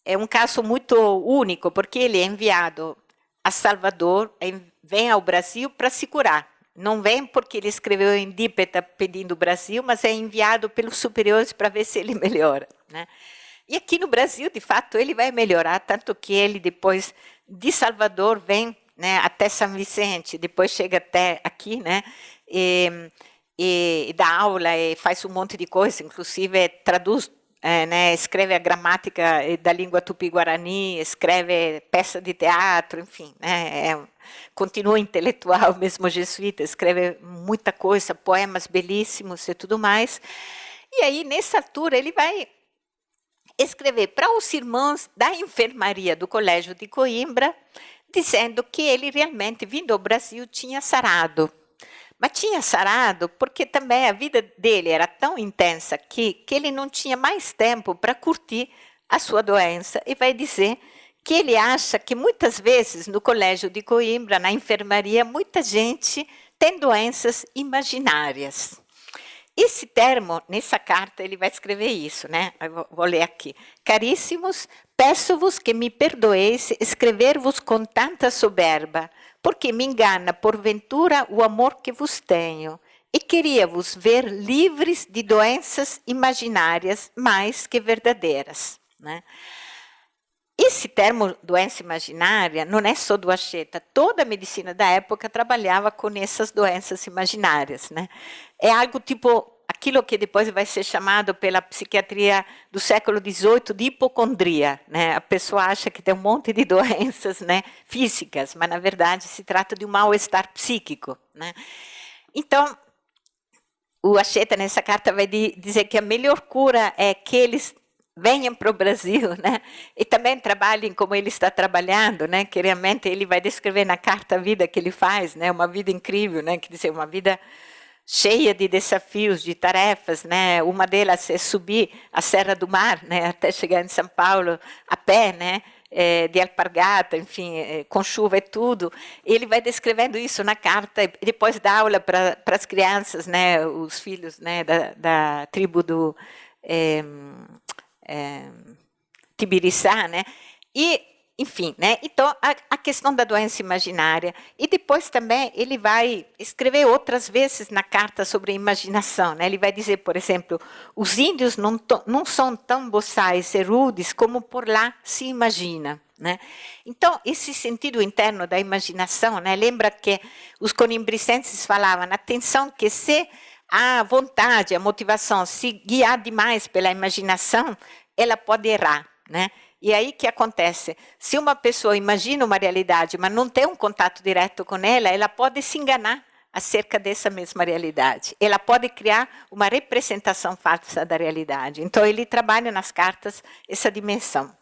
é um caso muito único, porque ele é enviado a Salvador, vem ao Brasil para se curar. Não vem porque ele escreveu em dípeta pedindo o Brasil, mas é enviado pelos superiores para ver se ele melhora, né? E aqui no Brasil, de fato, ele vai melhorar, tanto que ele depois de Salvador vem, né, até São Vicente, depois chega até aqui, né, e dá aula e faz um monte de coisa, inclusive traduz, né, escreve a gramática da língua tupi-guarani, escreve peça de teatro, enfim, né, continua intelectual, mesmo jesuíta, escreve muita coisa, poemas belíssimos e tudo mais. E aí, nessa altura, ele vai escrever para os irmãos da enfermaria do Colégio de Coimbra, dizendo que ele realmente, vindo ao Brasil, tinha sarado. Mas tinha sarado porque também a vida dele era tão intensa que ele não tinha mais tempo para curtir a sua doença. E vai dizer que ele acha que muitas vezes no Colégio de Coimbra, na enfermaria, muita gente tem doenças imaginárias. Esse termo, nessa carta, ele vai escrever isso, né? Eu vou ler aqui. Caríssimos, peço-vos que me perdoeis escrever-vos com tanta soberba, porque me engana, porventura, o amor que vos tenho, e queria-vos ver livres de doenças imaginárias mais que verdadeiras, né? Esse termo doença imaginária não é só do Acheta, toda a medicina da época trabalhava com essas doenças imaginárias, né? É algo tipo aquilo que depois vai ser chamado pela psiquiatria do século XVIII de hipocondria, né? A pessoa acha que tem um monte de doenças, né, físicas, mas na verdade se trata de um mal-estar psíquico, né? Então, o Acheta nessa carta vai dizer que a melhor cura é que eles venham para o Brasil, né? E também trabalhem como ele está trabalhando, né? Que realmente ele vai descrever na carta a vida que ele faz, né? Uma vida incrível, né? Quer dizer, uma vida cheia de desafios, de tarefas, né? Uma delas é subir a Serra do Mar, né? Até chegar em São Paulo a pé, né? De alpargata, enfim, com chuva e tudo. Ele vai descrevendo isso na carta, e depois dá aula para as crianças, né? Os filhos, né? Da tribo do Tibiriçá, né? E, enfim, né? Então, a questão da doença imaginária. E depois também ele vai escrever outras vezes na carta sobre a imaginação, né? Ele vai dizer, por exemplo, os índios não são tão boçais e rudes como por lá se imagina, né? Então, esse sentido interno da imaginação, né? Lembra que os conimbricenses falavam, atenção, que se a vontade, a motivação se guiar demais pela imaginação, ela pode errar, né? E aí o que acontece? Se uma pessoa imagina uma realidade, mas não tem um contato direto com ela, ela pode se enganar acerca dessa mesma realidade. Ela pode criar uma representação falsa da realidade. Então, ele trabalha nas cartas essa dimensão.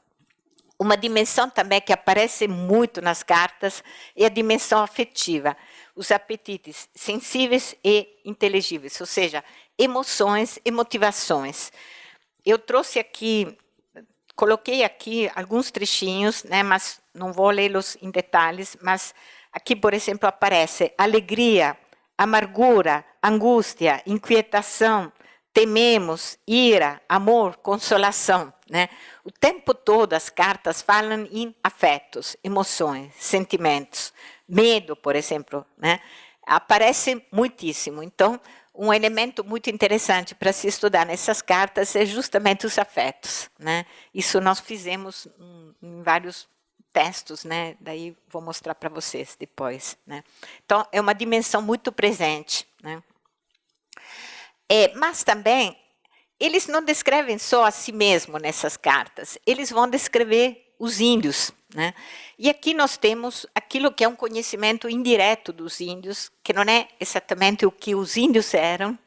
Uma dimensão também que aparece muito nas cartas é a dimensão afetiva. Os apetites sensíveis e inteligíveis, ou seja, emoções e motivações. Eu trouxe aqui, coloquei aqui alguns trechinhos, né, mas não vou lê-los em detalhes, mas aqui, por exemplo, aparece alegria, amargura, angústia, inquietação, tememos, ira, amor, consolação, né? O tempo todo as cartas falam em afetos, emoções, sentimentos. Medo, por exemplo, né? Aparece muitíssimo. Então, um elemento muito interessante para se estudar nessas cartas é justamente os afetos, né? Isso nós fizemos em vários textos, né? Daí vou mostrar para vocês depois, né? Então, é uma dimensão muito presente, né? Mas também, eles não descrevem só a si mesmos nessas cartas, eles vão descrever os índios, né? E aqui nós temos aquilo que é um conhecimento indireto dos índios, que não é exatamente o que os índios eram,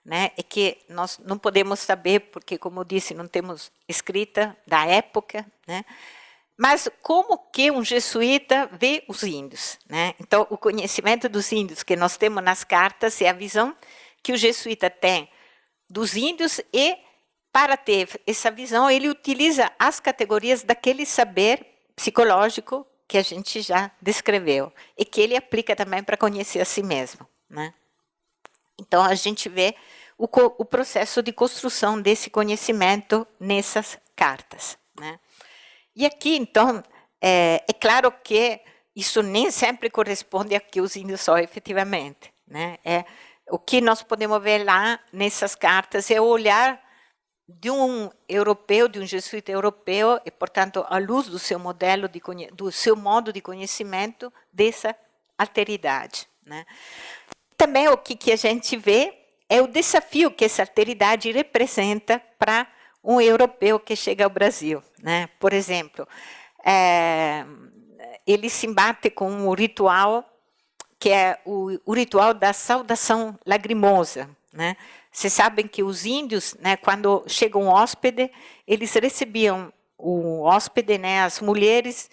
né? E que nós não podemos saber, porque, como eu disse, não temos escrita da época, né? Mas como que um jesuíta vê os índios, né? Então, o conhecimento dos índios que nós temos nas cartas é a visão que o jesuíta tem dos índios, e para ter essa visão ele utiliza as categorias daquele saber psicológico que a gente já descreveu e que ele aplica também para conhecer a si mesmo, né? Então, a gente vê o processo de construção desse conhecimento nessas cartas, né? E aqui, então, é claro que isso nem sempre corresponde a que os índios são efetivamente, né? O que nós podemos ver lá nessas cartas é o olhar de um europeu, de um jesuíta europeu, e, portanto, à luz do seu modelo, do seu modo de conhecimento dessa alteridade, né? Também o que a gente vê é o desafio que essa alteridade representa para um europeu que chega ao Brasil, né? Por exemplo, ele se embate com o ritual que é o ritual da saudação lagrimosa, né? Vocês sabem que os índios, né, quando chega um hóspede, eles recebiam o hóspede, né, as mulheres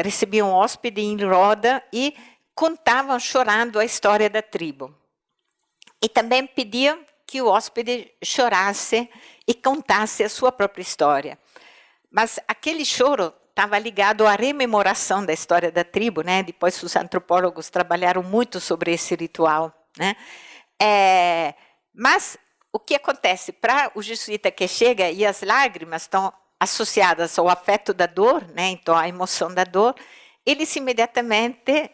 recebiam o hóspede em roda e contavam chorando a história da tribo. E também pediam que o hóspede chorasse e contasse a sua própria história. Mas aquele choro estava ligado à rememoração da história da tribo, né? Depois os antropólogos trabalharam muito sobre esse ritual, né? Mas o que acontece? Para o jesuíta que chega, e as lágrimas estão associadas ao afeto da dor, né? Então, à emoção da dor, eles imediatamente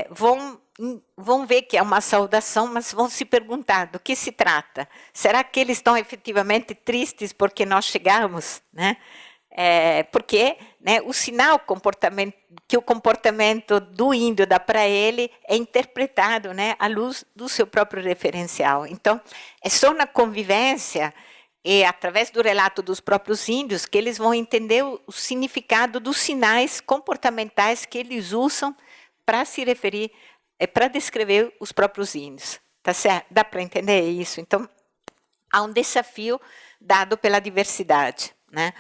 vão ver que é uma saudação, mas vão se perguntar do que se trata. Será que eles estão efetivamente tristes porque nós chegamos, né? Porque, né, o sinal que o comportamento do índio dá para ele é interpretado, né, à luz do seu próprio referencial. Então, é só na convivência e através do relato dos próprios índios que eles vão entender o significado dos sinais comportamentais que eles usam para se referir, para descrever os próprios índios. Tá certo? Dá para entender isso? Então, há um desafio dado pela diversidade, né?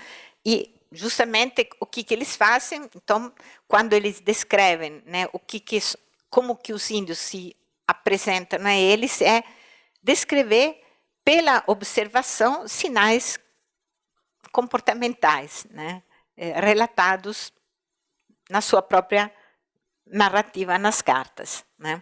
E justamente o que eles fazem, então, quando eles descrevem, né, como que os índios se apresentam a eles, é descrever pela observação sinais comportamentais, né, relatados na sua própria narrativa nas cartas, né?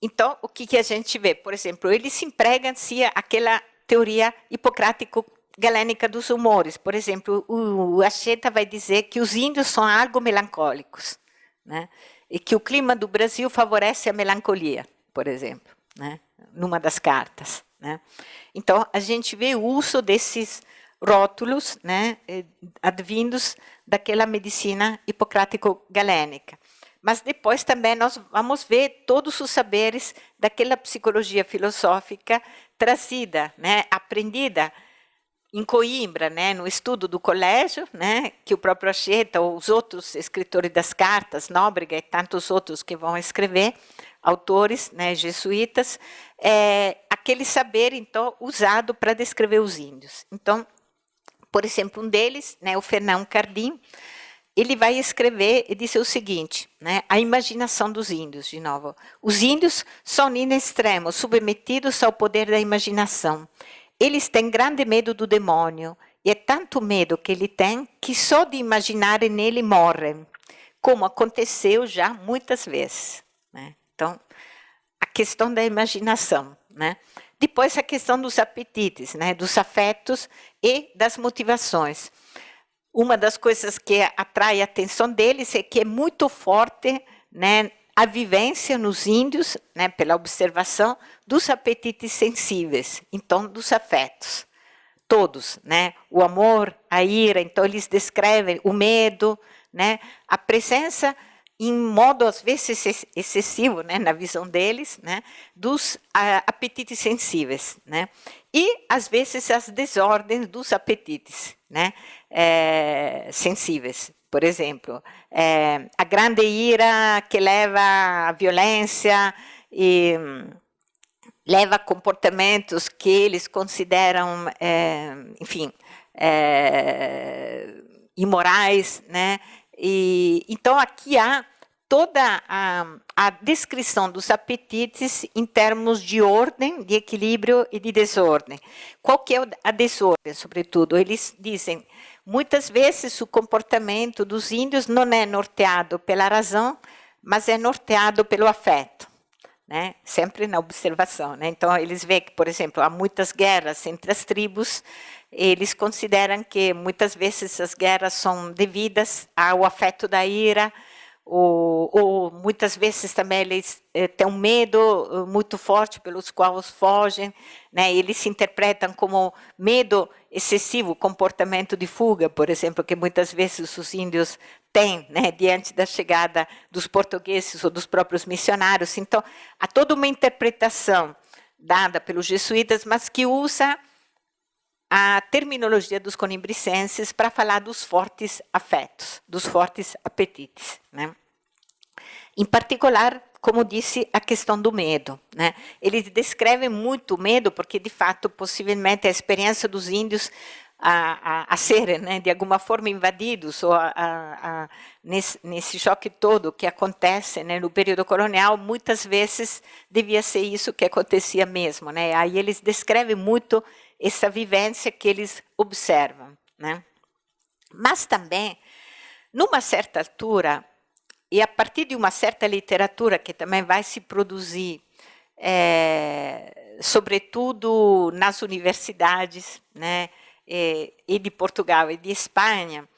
Então, o que a gente vê? Por exemplo, eles empregam-se aquela teoria hipocrático-galênica dos humores. Por exemplo, o Acheta vai dizer que os índios são algo melancólicos, né? E que o clima do Brasil favorece a melancolia, por exemplo, né? Numa das cartas, né? Então, a gente vê o uso desses rótulos, né, advindos daquela medicina hipocrático-galênica. Mas depois também nós vamos ver todos os saberes daquela psicologia filosófica trazida, né, aprendida em Coimbra, né, no estudo do colégio, né, que o próprio Acheta ou os outros escritores das cartas, Nóbrega e tantos outros que vão escrever, autores, né, jesuítas, aquele saber, então, usado para descrever os índios. Então, por exemplo, um deles, né, o Fernão Cardim, ele vai escrever e dizer o seguinte, né, a imaginação dos índios, de novo. Os índios são, em extremo, submetidos ao poder da imaginação. Eles têm grande medo do demônio, e é tanto medo que ele tem que só de imaginar nele morrem, como aconteceu já muitas vezes, né? Então, a questão da imaginação, né? Depois, a questão dos apetites, né, dos afetos e das motivações. Uma das coisas que atrai a atenção deles é que é muito forte, né, a vivência nos índios, né, pela observação dos apetites sensíveis, então dos afetos, todos, né, o amor, a ira, então eles descrevem o medo, né, a presença em modo, às vezes, excessivo, né, na visão deles, né, dos apetites sensíveis, né, e, às vezes, as desordens dos apetites, né, sensíveis. Por exemplo, a grande ira que leva à violência e leva a comportamentos que eles consideram, enfim, imorais, né? E, então, aqui há toda a descrição dos apetites em termos de ordem, de equilíbrio e de desordem. Qual que é a desordem, sobretudo? Eles dizem, muitas vezes o comportamento dos índios não é norteado pela razão, mas é norteado pelo afeto. Né? Sempre na observação. Né? Então, eles veem que, por exemplo, há muitas guerras entre as tribos, eles consideram que muitas vezes as guerras são devidas ao afeto da ira, ou muitas vezes também eles têm um medo muito forte pelos quais fogem, né? Eles se interpretam como medo excessivo, comportamento de fuga, por exemplo, que muitas vezes os índios têm, né, diante da chegada dos portugueses ou dos próprios missionários. Então, há toda uma interpretação dada pelos jesuítas, mas que usa a terminologia dos conimbricenses para falar dos fortes afetos, dos fortes apetites. Né? Em particular, como disse, a questão do medo. Né? Eles descrevem muito o medo, porque, de fato, possivelmente a experiência dos índios a serem, né, de alguma forma, invadidos, ou nesse choque todo que acontece, né, no período colonial, muitas vezes devia ser isso que acontecia mesmo. Né? Aí eles descrevem muito essa vivência que eles observam. Né? Mas também, numa certa altura, e a partir de uma certa literatura que também vai se produzir, sobretudo nas universidades, né, e de Portugal e de Espanha,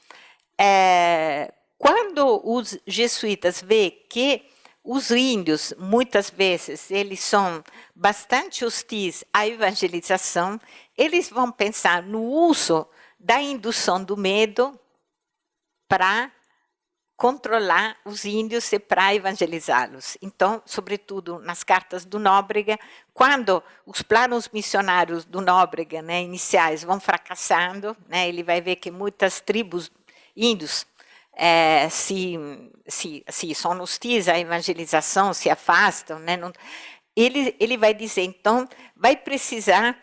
quando os jesuítas veem que os índios, muitas vezes, eles são bastante hostis à evangelização, eles vão pensar no uso da indução do medo para controlar os índios e para evangelizá-los. Então, sobretudo nas cartas do Nóbrega, quando os planos missionários do Nóbrega, né, iniciais, vão fracassando, né, ele vai ver que muitas tribos índios são hostis à evangelização, se afastam. Né, não, ele vai dizer, então, vai precisar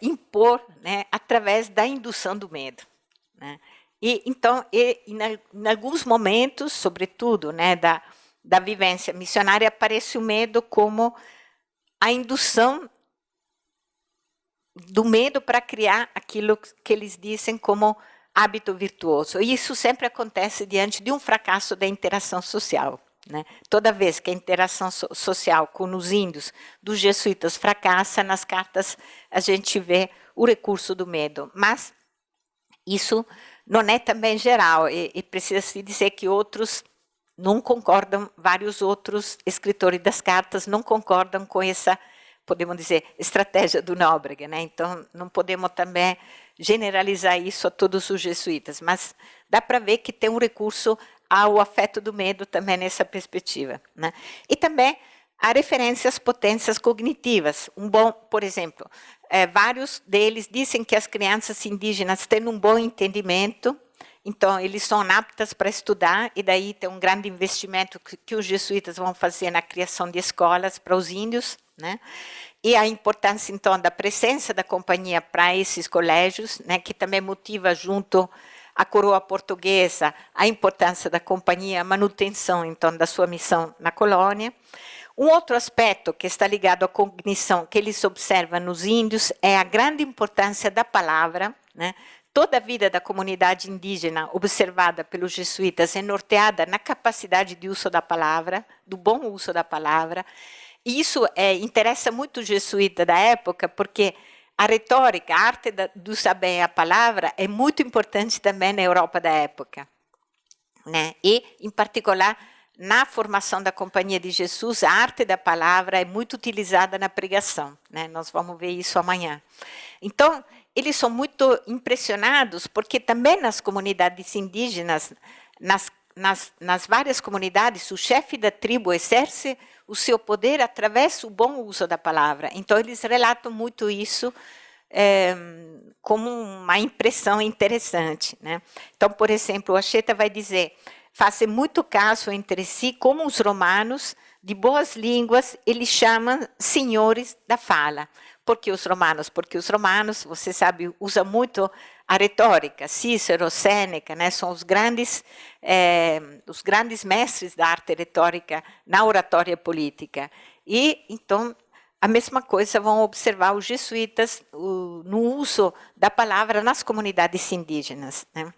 impor, né, através da indução do medo. Né. E, então, em alguns momentos, sobretudo, né, da vivência missionária, aparece o medo como a indução do medo para criar aquilo que eles dizem como hábito virtuoso. E isso sempre acontece diante de um fracasso da interação social. Né? Toda vez que a interação social com os índios dos jesuítas fracassa, nas cartas a gente vê o recurso do medo. Mas isso não é também geral, e precisa-se dizer que outros não concordam, vários outros escritores das cartas não concordam com essa, podemos dizer, estratégia do Nóbrega. Né? Então, não podemos também generalizar isso a todos os jesuítas, mas dá para ver que tem um recurso ao afeto do medo também nessa perspectiva. Né? E também há referência às potências cognitivas. Por exemplo, vários deles dizem que as crianças indígenas têm um bom entendimento, então eles são aptas para estudar, e daí tem um grande investimento que os jesuítas vão fazer na criação de escolas para os índios. Né? E a importância, então, da presença da companhia para esses colégios, né, que também motiva junto à coroa portuguesa a importância da companhia, a manutenção, então, da sua missão na colônia. Um outro aspecto que está ligado à cognição que eles observam nos índios é a grande importância da palavra. Né? Toda a vida da comunidade indígena observada pelos jesuítas é norteada na capacidade de uso da palavra, do bom uso da palavra. E isso interessa muito o jesuíta da época, porque a retórica, a arte do saber a palavra, é muito importante também na Europa da época. Né? E, em particular, na formação da Companhia de Jesus, a arte da palavra é muito utilizada na pregação. Né? Nós vamos ver isso amanhã. Então, eles são muito impressionados, porque também nas comunidades indígenas, nas várias comunidades, o chefe da tribo exerce o seu poder através do bom uso da palavra. Então, eles relatam muito isso como uma impressão interessante, né? Então, por exemplo, o Acheta vai dizer: fazem muito caso entre si, como os romanos, de boas línguas, eles chamam senhores da fala. Por que os romanos? Porque os romanos, você sabe, usam muito a retórica. Cícero, Sêneca, né, são os grandes mestres da arte retórica na oratória política. E, então, a mesma coisa vão observar os jesuítas no uso da palavra nas comunidades indígenas, né?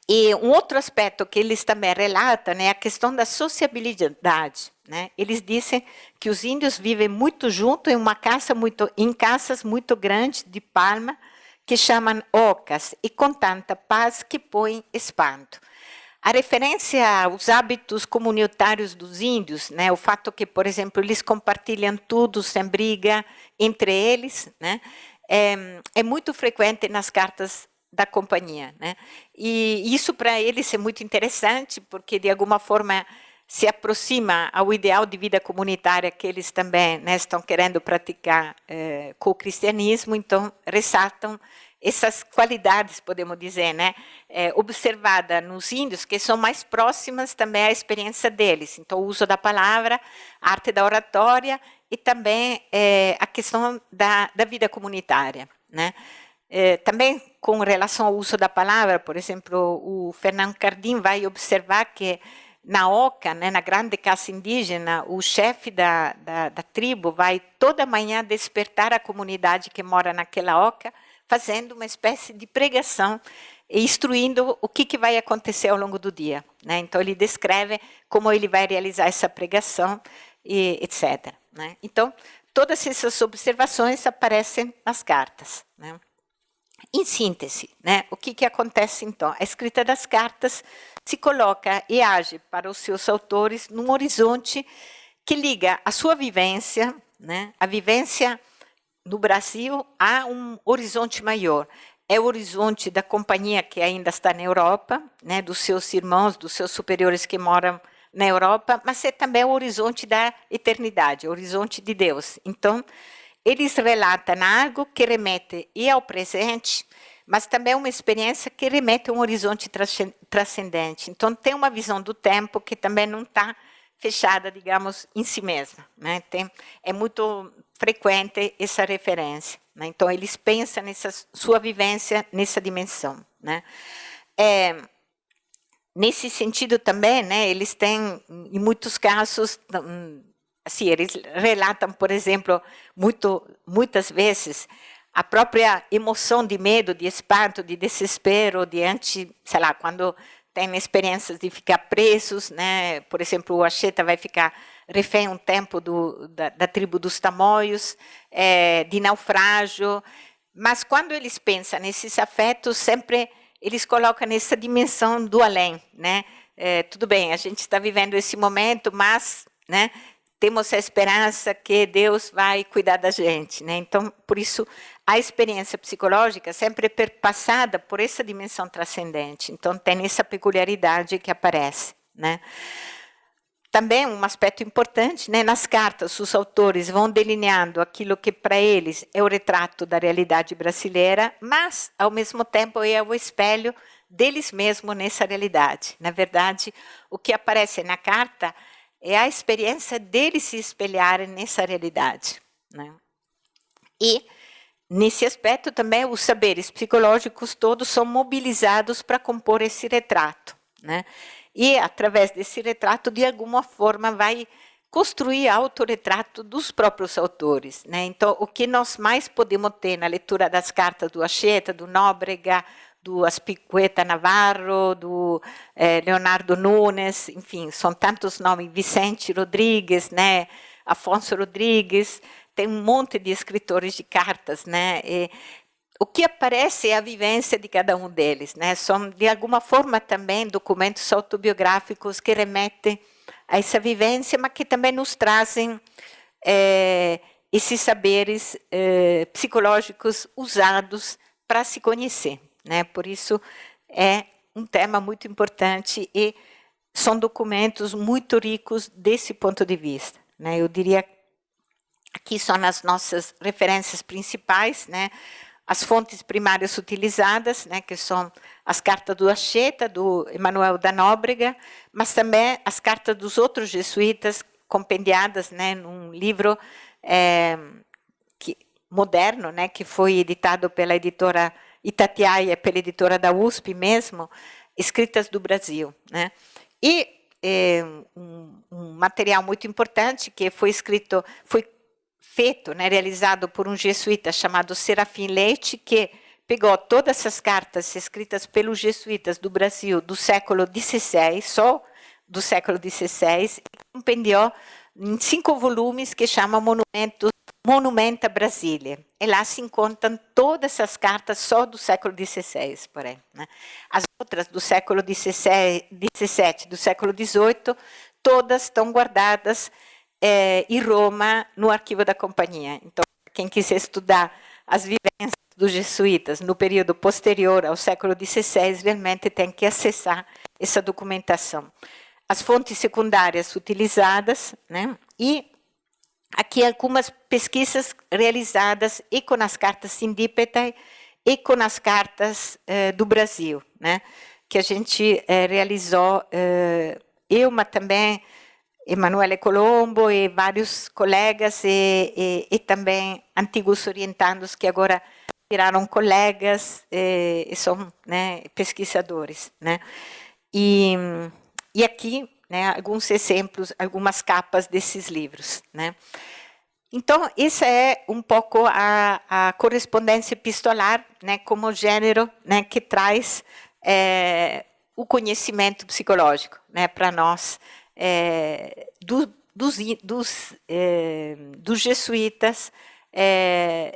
E um outro aspecto que eles também relatam é a questão da sociabilidade, né? Eles dizem que os índios vivem muito juntos em casas muito grandes de palma, que chamam ocas, e com tanta paz que põe espanto. A referência aos hábitos comunitários dos índios, né, o fato que, por exemplo, eles compartilham tudo sem briga entre eles, né, é muito frequente nas cartas da companhia, né? E isso para eles é muito interessante, porque de alguma forma se aproxima ao ideal de vida comunitária que eles também, né, estão querendo praticar com o cristianismo. Então ressaltam essas qualidades, podemos dizer, né, observada nos índios, que são mais próximas também à experiência deles. Então, o uso da palavra, a arte da oratória e também a questão da vida comunitária, né? Também com relação ao uso da palavra, por exemplo, o Fernando Cardim vai observar que na oca, né, na grande casa indígena, o chefe da tribo vai toda manhã despertar a comunidade que mora naquela oca, fazendo uma espécie de pregação e instruindo o que vai acontecer ao longo do dia, né? Então, ele descreve como ele vai realizar essa pregação, e etc., né? Então, todas essas observações aparecem nas cartas, né? Em síntese, né, o que acontece, então? A escrita das cartas se coloca e age para os seus autores num horizonte que liga a sua vivência, né, a vivência no Brasil, a um horizonte maior. É o horizonte da companhia que ainda está na Europa, né, dos seus irmãos, dos seus superiores que moram na Europa, mas é também o horizonte da eternidade, o horizonte de Deus. Então, eles relatam algo que remete e ao presente, mas também uma experiência que remete a um horizonte transcendente. Então, tem uma visão do tempo que também não está fechada, digamos, em si mesma, né? É muito frequente essa referência, né? Então, eles pensam nessa sua vivência, nessa dimensão, né? Nesse sentido também, né, eles têm, em muitos casos, assim, eles relatam, por exemplo, muitas vezes, a própria emoção de medo, de espanto, de desespero diante, sei lá, quando tem experiências de ficar presos, né? Por exemplo, o Acheta vai ficar refém um tempo da tribo dos Tamoios, de naufrágio, mas quando eles pensam nesses afetos, sempre eles colocam nessa dimensão do além, né? Tudo bem, a gente está vivendo esse momento, mas, né, temos a esperança que Deus vai cuidar da gente, né? Então, por isso, a experiência psicológica sempre é perpassada por essa dimensão transcendente. Então, tem essa peculiaridade que aparece, né? Também um aspecto importante, né? Nas cartas, os autores vão delineando aquilo que para eles é o retrato da realidade brasileira, mas, ao mesmo tempo, é o espelho deles mesmos nessa realidade. Na verdade, o que aparece na carta é a experiência deles se espelharem nessa realidade, né? E, nesse aspecto, também os saberes psicológicos todos são mobilizados para compor esse retrato, né? E, através desse retrato, de alguma forma, vai construir autorretrato dos próprios autores, né? Então, o que nós mais podemos ter na leitura das cartas do Acheta, do Nóbrega, do Aspicueta Navarro, do Leonardo Nunes, enfim, são tantos nomes, Vicente Rodrigues, né, Afonso Rodrigues, tem um monte de escritores de cartas, né? E o que aparece é a vivência de cada um deles, né? São, de alguma forma, também documentos autobiográficos que remetem a essa vivência, mas que também nos trazem esses saberes psicológicos usados para se conhecer, né? Por isso, é um tema muito importante e são documentos muito ricos desse ponto de vista, né? Eu diria, aqui são as nossas referências principais, né? As fontes primárias utilizadas, né, que são as cartas do Anchieta, do Emanuel da Nóbrega, mas também as cartas dos outros jesuítas, compendiadas, né, num livro moderno, né, que foi editado pela editora Itatiaia, pela editora da USP mesmo, escritas do Brasil, né? E um material muito importante que foi feito, né, realizado por um jesuíta chamado Serafim Leite, que pegou todas essas cartas escritas pelos jesuítas do Brasil do século XVI, só do século XVI, e compendiou em 5 volumes que chama Monumenta Brasília. E lá se encontram todas essas cartas só do século XVI, porém, né? As outras do século XVII, do século XVIII, todas estão guardadas em Roma, no arquivo da companhia. Então, quem quiser estudar as vivências dos jesuítas no período posterior ao século XVI, realmente tem que acessar essa documentação. As fontes secundárias utilizadas, né? E aqui algumas pesquisas realizadas e com as cartas Sindipetae e com as cartas do Brasil, né? Que a gente realizou, mas também Emanuele Colombo e vários colegas e também antigos orientandos que agora viraram colegas e são, né, pesquisadores, né? E aqui, né, alguns exemplos, algumas capas desses livros, né? Então, essa é um pouco a correspondência epistolar, né, como gênero, né, que traz o conhecimento psicológico, né, para nós, dos jesuítas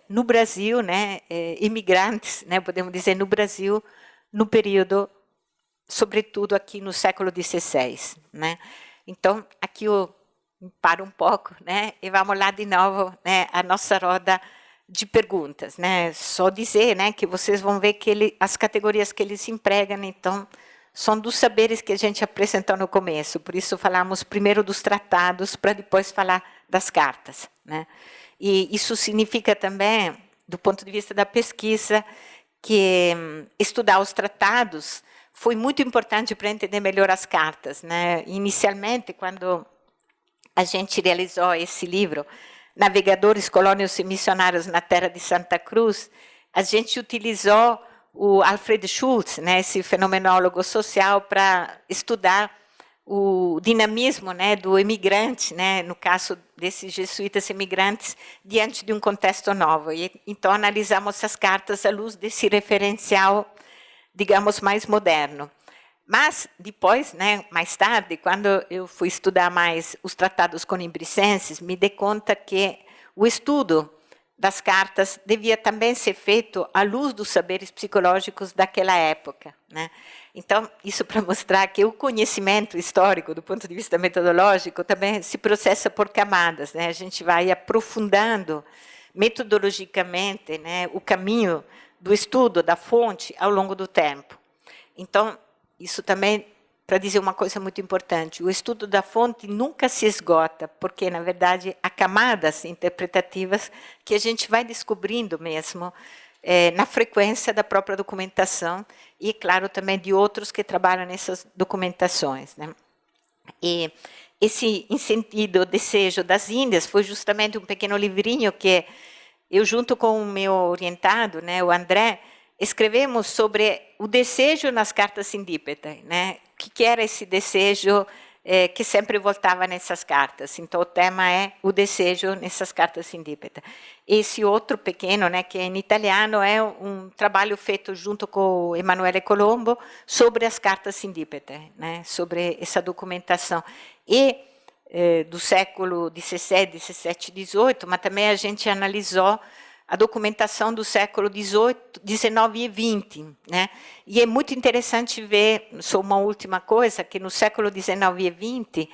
no Brasil, né, imigrantes, né, podemos dizer, no Brasil, no período, sobretudo aqui no século XVI, né. Então, aqui eu paro um pouco, né, e vamos lá de novo, né, a nossa roda de perguntas, né. Só dizer, né, que vocês vão ver que as categorias que eles empregam, então, são dos saberes que a gente apresentou no começo, por isso falamos primeiro dos tratados, para depois falar das cartas, né? E isso significa também, do ponto de vista da pesquisa, que estudar os tratados foi muito importante para entender melhor as cartas, né? Inicialmente, quando a gente realizou esse livro, Navegadores, Colônios e Missionários na Terra de Santa Cruz, a gente utilizou o Alfred Schultz, né, esse fenomenólogo social, para estudar o dinamismo, né, do imigrante, né, no caso desses jesuítas imigrantes, diante de um contexto novo. E, então, analisamos as cartas à luz desse referencial, digamos, mais moderno. Mas, depois, né, mais tarde, quando eu fui estudar mais os tratados conimbricenses, me dei conta que o estudo das cartas devia também ser feito à luz dos saberes psicológicos daquela época, né? Então, isso para mostrar que o conhecimento histórico, do ponto de vista metodológico, também se processa por camadas, né? A gente vai aprofundando metodologicamente, né, o caminho do estudo da fonte ao longo do tempo. Então, isso também, para dizer uma coisa muito importante, o estudo da fonte nunca se esgota, porque, na verdade, há camadas interpretativas que a gente vai descobrindo mesmo na frequência da própria documentação e, claro, também de outros que trabalham nessas documentações, né? E esse Em Sentido, Desejo das Índias foi justamente um pequeno livrinho que eu, junto com o meu orientado, né, o André, escrevemos sobre o desejo nas cartas Sindipetae, né? O que era esse desejo que sempre voltava nessas cartas. Então, o tema é o desejo nessas cartas Sindipetae. Esse outro pequeno, né, que é em italiano, é um trabalho feito junto com o Emanuele Colombo sobre as cartas Sindipetae, né, sobre essa documentação. E do século XVII, XVII, XVIII, mas também a gente analisou a documentação do século XVIII, XIX e XX, né? E é muito interessante ver, só uma última coisa, que no século XIX e XX,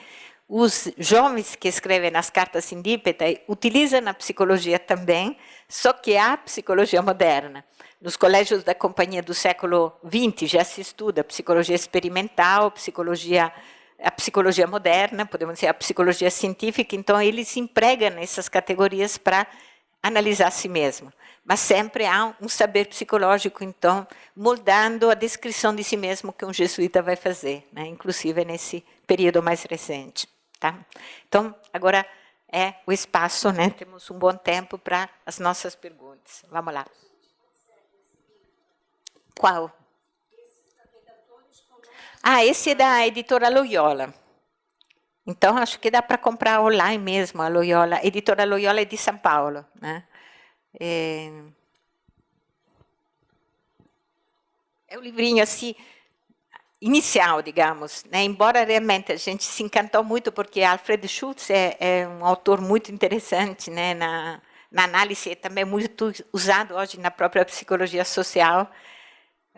os jovens que escrevem as cartas Sindipetae utilizam a psicologia também, só que a psicologia moderna. Nos colégios da Companhia do século XX já se estuda psicologia experimental, a psicologia moderna, podemos dizer, a psicologia científica, então eles empregam essas categorias para analisar a si mesmo. Mas sempre há um saber psicológico, então, moldando a descrição de si mesmo que um jesuíta vai fazer, né? Inclusive nesse período mais recente. Tá? Então, agora é o espaço, né? Temos um bom tempo para as nossas perguntas. Vamos lá. Qual? Esse é da editora Loyola. Então, acho que dá para comprar online mesmo, a Loyola. A editora Loyola é de São Paulo, né? É um livrinho assim, inicial, digamos, né? Embora realmente a gente se encantou muito, porque Alfred Schultz é um autor muito interessante, né? Na análise, também muito usado hoje na própria psicologia social,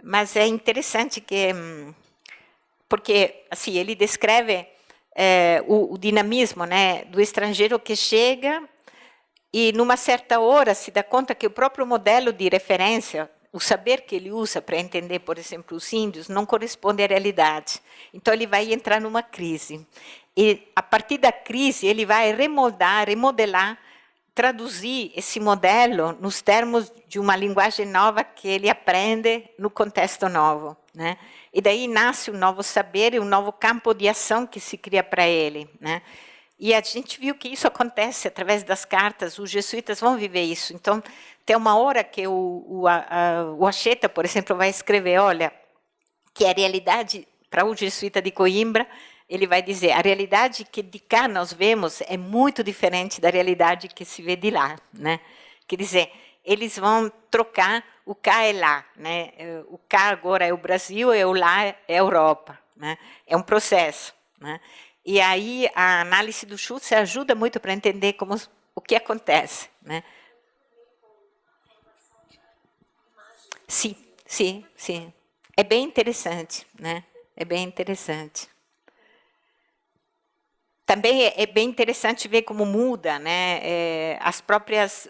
mas é interessante porque assim, ele descreve o dinamismo, né, do estrangeiro que chega e, numa certa hora, se dá conta que o próprio modelo de referência, o saber que ele usa para entender, por exemplo, os índios, não corresponde à realidade. Então, ele vai entrar numa crise. E, a partir da crise, ele vai remodelar, traduzir esse modelo nos termos de uma linguagem nova que ele aprende no contexto novo, né? E daí nasce um novo saber e um novo campo de ação que se cria para ele, né? E a gente viu que isso acontece através das cartas, os jesuítas vão viver isso. Então, tem uma hora que o Acheta, por exemplo, vai escrever, olha, que a realidade, para o jesuíta de Coimbra, ele vai dizer, a realidade que de cá nós vemos é muito diferente da realidade que se vê de lá, né? Quer dizer, eles vão trocar o cá e lá, né? O cá agora é o Brasil e o lá é a Europa, né? É um processo, né? E aí a análise do Schultz ajuda muito para entender o que acontece, né? Sim, sim, sim. É bem interessante, né? É bem interessante. Também é bem interessante ver como muda, né? As próprias...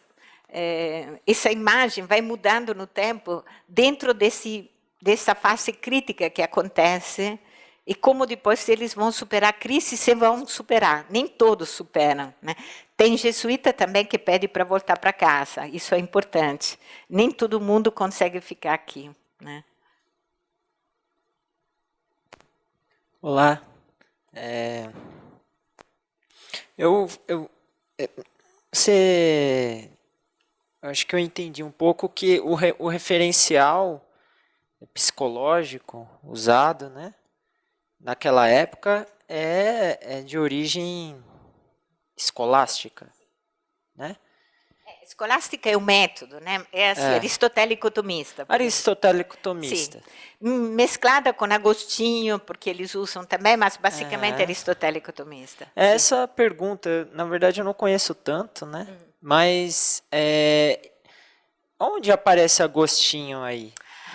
essa imagem vai mudando no tempo dentro dessa fase crítica que acontece e como depois eles vão superar a crise, se vão superar. Nem todos superam, né? Tem jesuíta também que pede para voltar para casa, isso é importante. Nem todo mundo consegue ficar aqui, né? Olá. Eu acho que eu entendi um pouco que o referencial psicológico usado, né, naquela época é de origem escolástica, né? Escolástica é o método, né? É assim, aristotélico-tomista. Aristotélico-tomista. Sim. Mesclada com Agostinho, porque eles usam também, mas basicamente aristotélico-tomista. Essa pergunta, na verdade, eu não conheço tanto, né? Mas onde aparece Agostinho aí?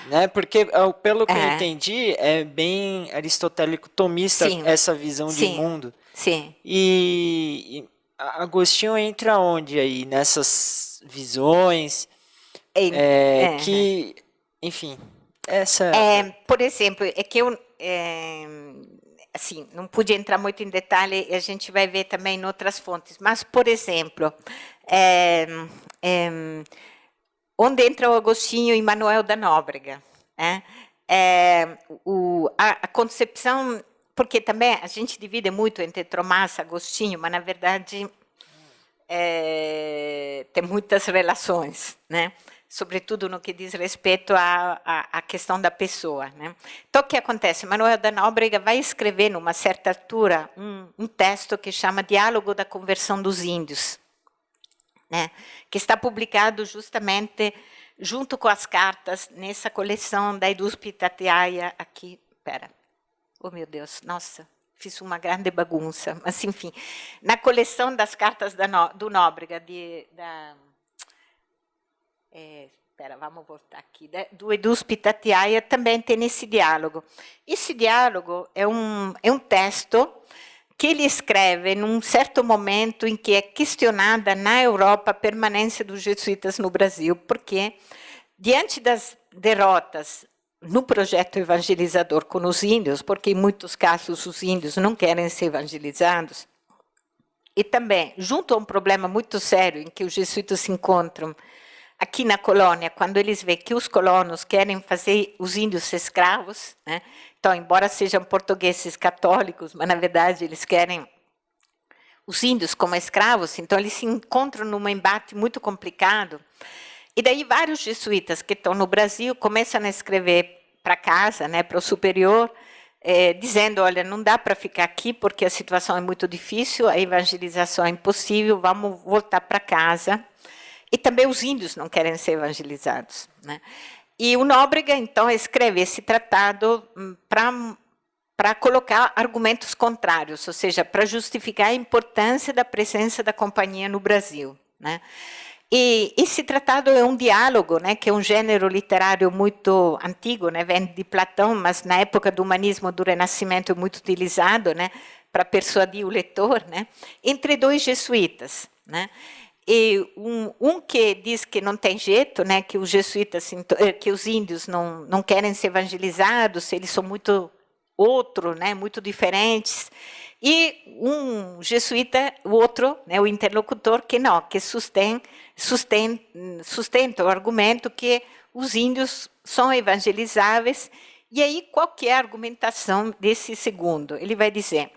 Né? Porque, pelo que eu entendi, é bem aristotélico-tomista essa visão de mundo. Sim. E Agostinho entra onde aí? Nessas visões que, enfim, essa... por exemplo, é que eu assim, não pude entrar muito em detalhe, a gente vai ver também em outras fontes, mas, por exemplo, onde entra o Agostinho e Manuel da Nóbrega? A concepção... Porque também a gente divide muito entre Tomás e Agostinho, mas, na verdade, tem muitas relações, né? Sobretudo no que diz respeito à questão da pessoa, né? Então, o que acontece? Manuel da Nóbrega vai escrever, numa certa altura, um texto que chama Diálogo da Conversão dos Índios, né? Que está publicado justamente junto com as cartas nessa coleção da Eduspe Tatiaia aqui. Espera. Oh, meu Deus, nossa, fiz uma grande bagunça. Mas, enfim, na coleção das cartas do Nóbrega, espera, vamos voltar aqui, do Eduspe Tatiaia, também tem esse diálogo. Esse diálogo é um texto que ele escreve num certo momento em que é questionada na Europa a permanência dos jesuítas no Brasil, porque diante das derrotas no projeto evangelizador com os índios, porque em muitos casos os índios não querem ser evangelizados, e também junto a um problema muito sério em que os jesuítas se encontram aqui na colônia, quando eles veem que os colonos querem fazer os índios escravos, né? Então, embora sejam portugueses católicos, mas na verdade eles querem os índios como escravos, então eles se encontram num embate muito complicado. E daí vários jesuítas que estão no Brasil começam a escrever para casa, né, para o superior, dizendo, olha, não dá para ficar aqui porque a situação é muito difícil, a evangelização é impossível, vamos voltar para casa. E também os índios não querem ser evangelizados, né? E o Nóbrega, então, escreve esse tratado para colocar argumentos contrários, ou seja, para justificar a importância da presença da companhia no Brasil, né? E esse tratado é um diálogo, né, que é um gênero literário muito antigo, né, vem de Platão, mas na época do humanismo do Renascimento é muito utilizado, né, para persuadir o leitor, né, entre dois jesuítas, né? E um que diz que não tem jeito, né, que os jesuítas, que os índios não querem ser evangelizados, eles são muito né, muito diferentes. E um jesuíta, o outro, né, o interlocutor, que não, que sustenta o argumento que os índios são evangelizáveis. E aí, qual que é a argumentação desse segundo? Ele vai dizer,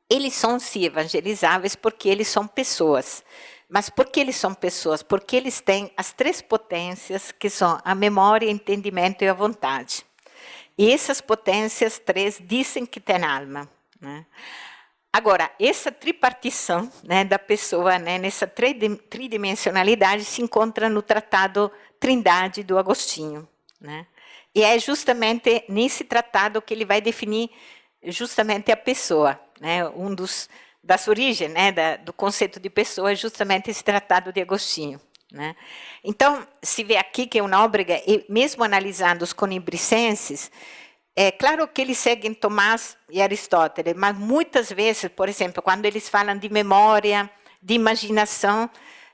eles são, sim, evangelizáveis porque eles são pessoas. Mas por que eles são pessoas? Porque eles têm as três potências, que são a memória, o entendimento e a vontade. E essas potências três dizem que têm alma, né? Agora, essa tripartição, né, da pessoa, né, nessa tridimensionalidade, se encontra no Tratado Trindade do Agostinho, né? E é justamente nesse tratado que ele vai definir justamente a pessoa, né? Das origens, né, do conceito de pessoa é justamente esse tratado de Agostinho, né? Então, se vê aqui que o Nóbrega, mesmo analisando os conimbricenses, é claro que eles seguem Tomás e Aristóteles, mas muitas vezes, por exemplo, quando eles falam de memória, de imaginação,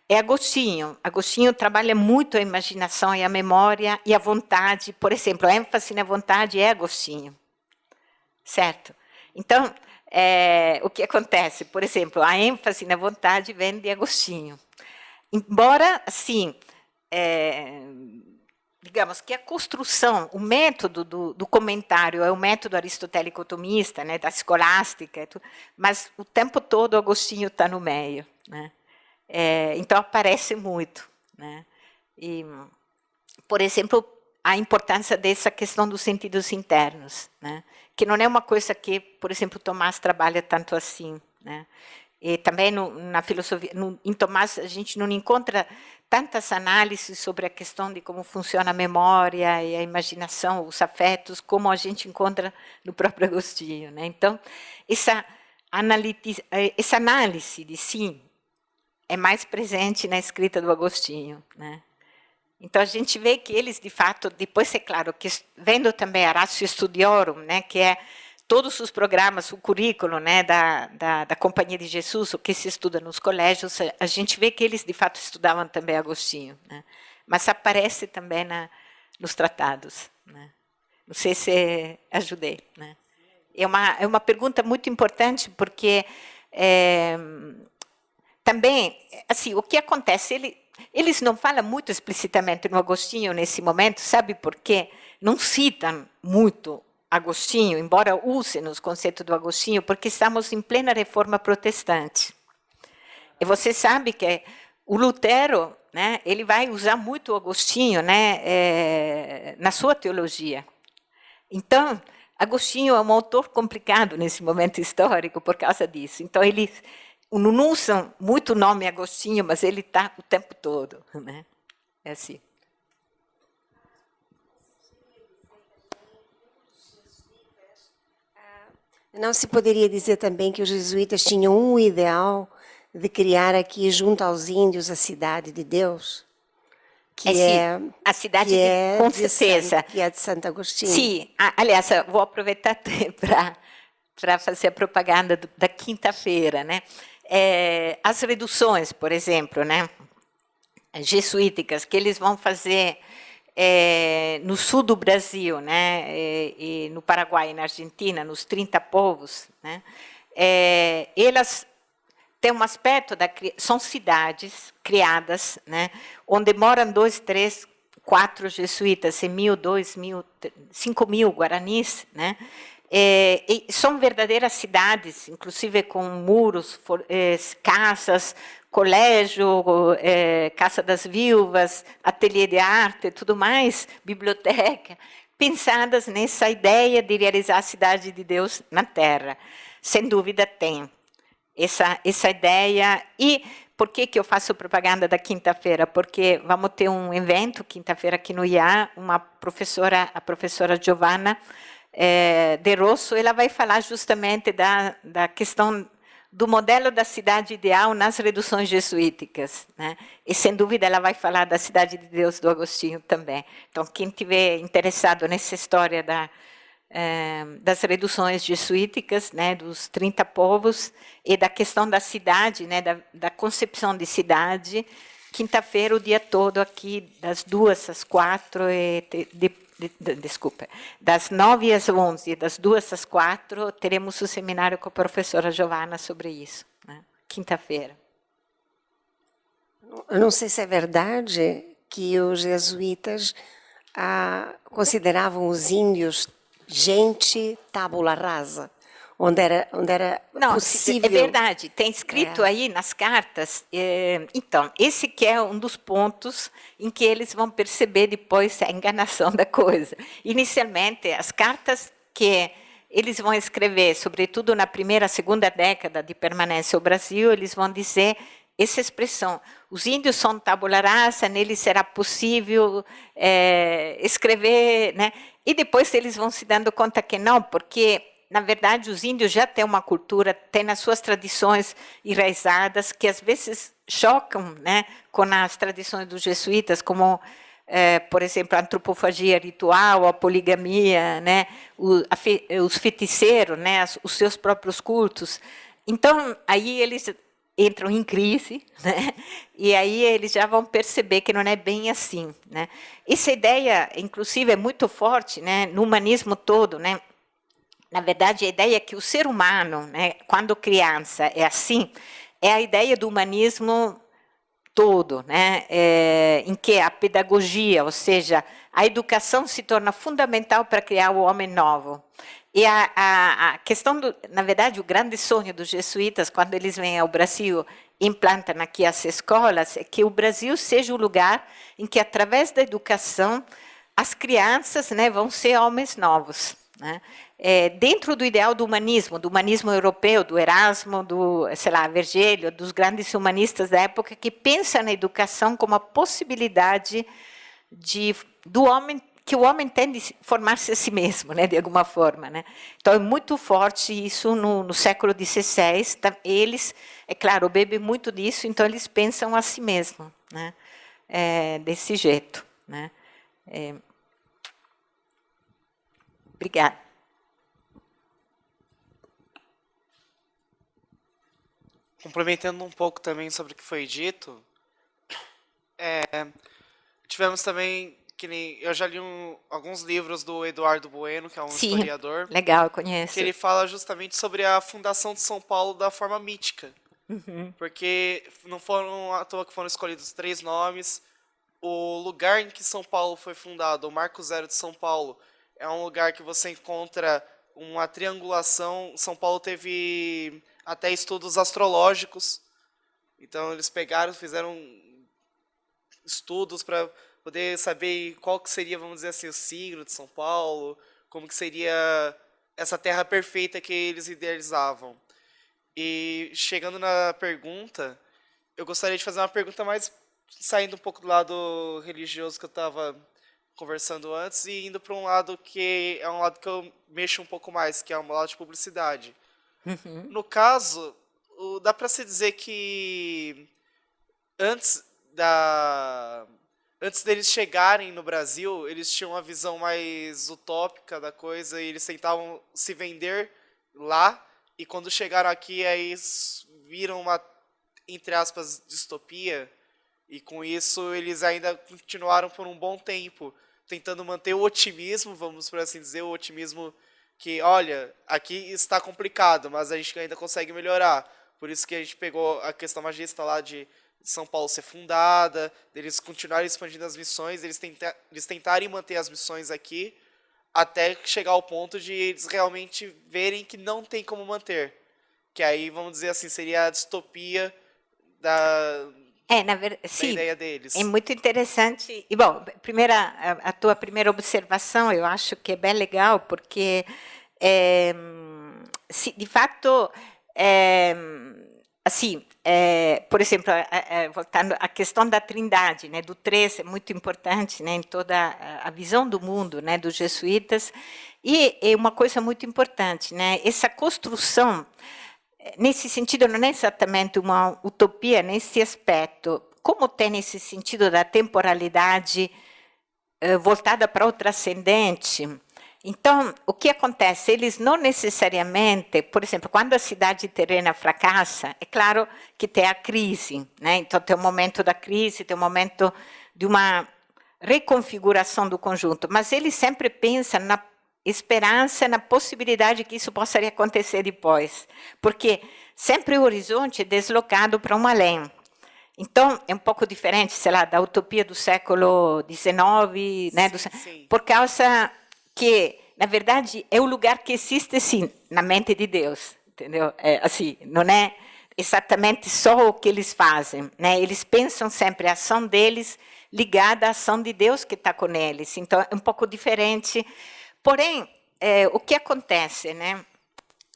é Agostinho. Agostinho trabalha muito a imaginação e a memória e a vontade. Por exemplo, a ênfase na vontade é Agostinho, certo? Então, o que acontece? Por exemplo, a ênfase na vontade vem de Agostinho. Embora, assim, digamos que a construção, o método do comentário é o método aristotélico-tomista, né, da escolástica, mas o tempo todo Agostinho está no meio, né? Então aparece muito, né? E, por exemplo, a importância dessa questão dos sentidos internos, né? Que não é uma coisa que, por exemplo, Tomás trabalha tanto assim, né? E também na filosofia, em Tomás a gente não encontra tantas análises sobre a questão de como funciona a memória e a imaginação, os afetos, como a gente encontra no próprio Agostinho, né? Então, essa análise de si é mais presente na escrita do Agostinho, né? Então, a gente vê que eles, de fato, depois é claro que, vendo também a Ratio Studiorum, né, que é todos os programas, o currículo, né, da Companhia de Jesus, o que se estuda nos colégios, a gente vê que eles, de fato, estudavam também Agostinho, né? Mas aparece também nos tratados, né? Não sei se ajudei, né? É uma pergunta muito importante, porque também, assim, o que acontece, eles não falam muito explicitamente no Agostinho nesse momento, sabe por quê? Não citam muito Agostinho, embora usem os conceitos do Agostinho, porque estamos em plena reforma protestante. E você sabe que o Lutero, né, ele vai usar muito o Agostinho, né, na sua teologia. Então, Agostinho é um autor complicado nesse momento histórico por causa disso. Então, eles não usam muito o nome Agostinho, mas ele está o tempo todo, né? É assim. Não se poderia dizer também que os jesuítas tinham um ideal de criar aqui, junto aos índios, a cidade de Deus? A cidade com certeza. Que é de Santo Agostinho. Sim, aliás, vou aproveitar para fazer a propaganda da quinta-feira, né? As reduções, por exemplo, né, jesuíticas, que eles vão fazer no sul do Brasil, né, e no Paraguai e na Argentina, nos 30 povos, né, elas têm um aspecto são cidades criadas, né, onde moram 2, 3, 4 jesuítas e 1.000, 2.000, 5.000 guaranis, né, e são verdadeiras cidades, inclusive com muros, casas, colégio, Casa das Viúvas, ateliê de arte, tudo mais, biblioteca, pensadas nessa ideia de realizar a cidade de Deus na Terra. Sem dúvida tem essa ideia. E por que eu faço propaganda da quinta-feira? Porque vamos ter um evento, quinta-feira, aqui no IA, a professora Giovanna De Rosso, ela vai falar justamente da questão do modelo da cidade ideal nas reduções jesuíticas, né? E, sem dúvida, ela vai falar da Cidade de Deus do Agostinho também. Então, quem estiver interessado nessa história das reduções jesuíticas, né, dos 30 povos, e da questão da cidade, né, da concepção de cidade, quinta-feira, o dia todo, aqui, das 2 às 4, desculpa, das 9 às 11, das 2 às 4, teremos o seminário com a professora Giovanna sobre isso, né? Quinta-feira. Eu não sei se é verdade que os jesuítas consideravam os índios gente tábula rasa, onde era não, possível... É verdade, tem escrito aí nas cartas. Então, esse que é um dos pontos em que eles vão perceber depois a enganação da coisa. Inicialmente, as cartas que eles vão escrever, sobretudo na primeira, segunda década de permanência ao Brasil, eles vão dizer essa expressão: os índios são tabula rasa, neles será possível escrever, né? E depois eles vão se dando conta que não, porque, na verdade, os índios já têm uma cultura, têm as suas tradições enraizadas, que às vezes chocam, né, com as tradições dos jesuítas, como, por exemplo, a antropofagia ritual, a poligamia, né, os feiticeiros, né, os seus próprios cultos. Então, aí eles entram em crise, né? E aí eles já vão perceber que não é bem assim, né? Essa ideia, inclusive, é muito forte, né, no humanismo todo, né? Na verdade, a ideia é que o ser humano, né, quando criança, é assim, é a ideia do humanismo todo, né, em que a pedagogia, ou seja, a educação se torna fundamental para criar o homem novo. E a questão, na verdade, o grande sonho dos jesuítas, quando eles vêm ao Brasil e implantam aqui as escolas, é que o Brasil seja o lugar em que, através da educação, as crianças, né, vão ser homens novos, né? Dentro do ideal do humanismo europeu, do Erasmo, do, sei lá, Virgílio, dos grandes humanistas da época, que pensam na educação como a possibilidade do homem, que o homem tem de formar-se a si mesmo, né, de alguma forma, né? Então, é muito forte isso no século XVI. Eles, é claro, bebem muito disso, então eles pensam a si mesmo, né, desse jeito, né? Obrigada. Complementando um pouco também sobre o que foi dito, tivemos também, que nem, eu já li alguns livros do Eduardo Bueno, que é um historiador. Legal, eu conheço. Que ele fala justamente sobre a fundação de São Paulo da forma mítica. Porque não foram à toa que foram escolhidos 3 nomes. O lugar em que São Paulo foi fundado, o Marco Zero de São Paulo, é um lugar que você encontra uma triangulação. São Paulo teve até estudos astrológicos. Então, eles fizeram estudos para poder saber qual que seria, vamos dizer assim, o signo de São Paulo, como que seria essa terra perfeita que eles idealizavam. E, chegando na pergunta, eu gostaria de fazer uma pergunta mais saindo um pouco do lado religioso que eu estava conversando antes e indo para um lado que é um lado que eu mexo um pouco mais, que é um lado de publicidade. No caso, dá para se dizer que antes deles chegarem no Brasil, eles tinham uma visão mais utópica da coisa e eles tentavam se vender lá, e quando chegaram aqui, aí viram uma, entre aspas, distopia, E com isso eles ainda continuaram por um bom tempo, tentando manter o otimismo, vamos por assim dizer, o otimismo que, olha, aqui está complicado, mas a gente ainda consegue melhorar. Por isso que a gente pegou a questão magista lá de São Paulo ser fundada, deles continuarem expandindo as missões, eles tentarem manter as missões aqui, até chegar ao ponto de eles realmente verem que não tem como manter. Que aí, vamos dizer assim, seria a distopia da sim, ideia deles. é muito interessante. E, bom, a tua primeira observação, eu acho que é bem legal, porque, de fato, assim, por exemplo, voltando à questão da Trindade, né, do três, é muito importante, né, em toda a visão do mundo, né, dos jesuítas, e é uma coisa muito importante, né, essa construção. Nesse sentido, não é exatamente uma utopia nesse aspecto, como tem esse sentido da temporalidade voltada para o transcendente. Então, o que acontece? Eles não necessariamente, por exemplo, quando a cidade terrena fracassa, é claro que tem a crise, né? Então tem um momento da crise, tem um momento de uma reconfiguração do conjunto, mas eles sempre pensam na esperança, na possibilidade que isso possa acontecer depois, porque sempre o horizonte é deslocado para um além. Então, é um pouco diferente, sei lá, da utopia do século XIX, né? Sim. Por causa que, na verdade, é o lugar que existe, sim, na mente de Deus, entendeu? Assim, não é exatamente só o que eles fazem, né? Eles pensam sempre a ação deles ligada à ação de Deus que está com eles. Então, é um pouco diferente. Porém, o que acontece, né?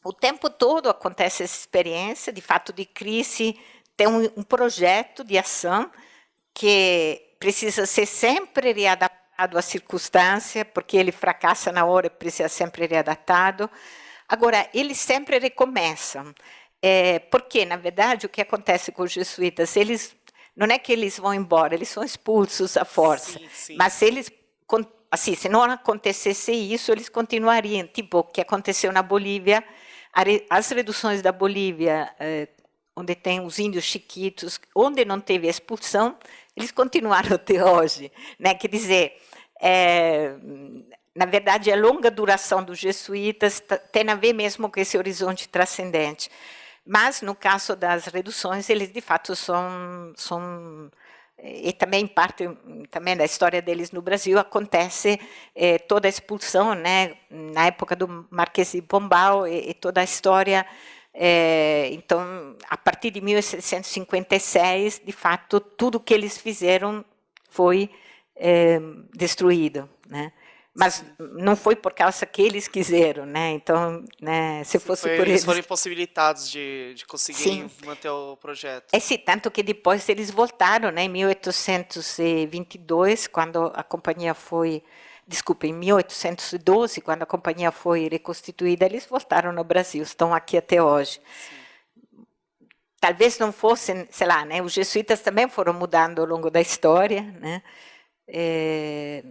O tempo todo acontece essa experiência, de fato, de crise, tem um projeto de ação que precisa ser sempre readaptado à circunstância, porque ele fracassa na hora, precisa ser readaptado. Agora, eles sempre recomeçam, porque, na verdade, o que acontece com os jesuítas, eles não é que eles vão embora, eles são expulsos à força, Sim. mas eles, assim, se não acontecesse isso, eles continuariam, tipo o que aconteceu na Bolívia, as reduções da Bolívia, onde tem os índios chiquitos, onde não teve expulsão, eles continuaram até hoje, né? Quer dizer, na verdade, a longa duração dos jesuítas tem a ver mesmo com esse horizonte transcendente. Mas, no caso das reduções, eles, de fato, são e também parte também da história deles no Brasil, acontece toda a expulsão, né? Na época do Marquês de Pombal, e toda a história. Então, a partir de 1756, de fato, tudo que eles fizeram foi destruído, né? Mas não foi por causa que eles quiseram, né? Então, né, se fosse por eles... Eles foram impossibilitados de conseguirem manter o projeto. Sim, tanto que depois eles voltaram, né, em 1822, quando a companhia foi... Desculpe, em 1812, quando a companhia foi reconstituída, eles voltaram no Brasil, estão aqui até hoje. Sim. Talvez não fossem, sei lá, né, os jesuítas também foram mudando ao longo da história, né?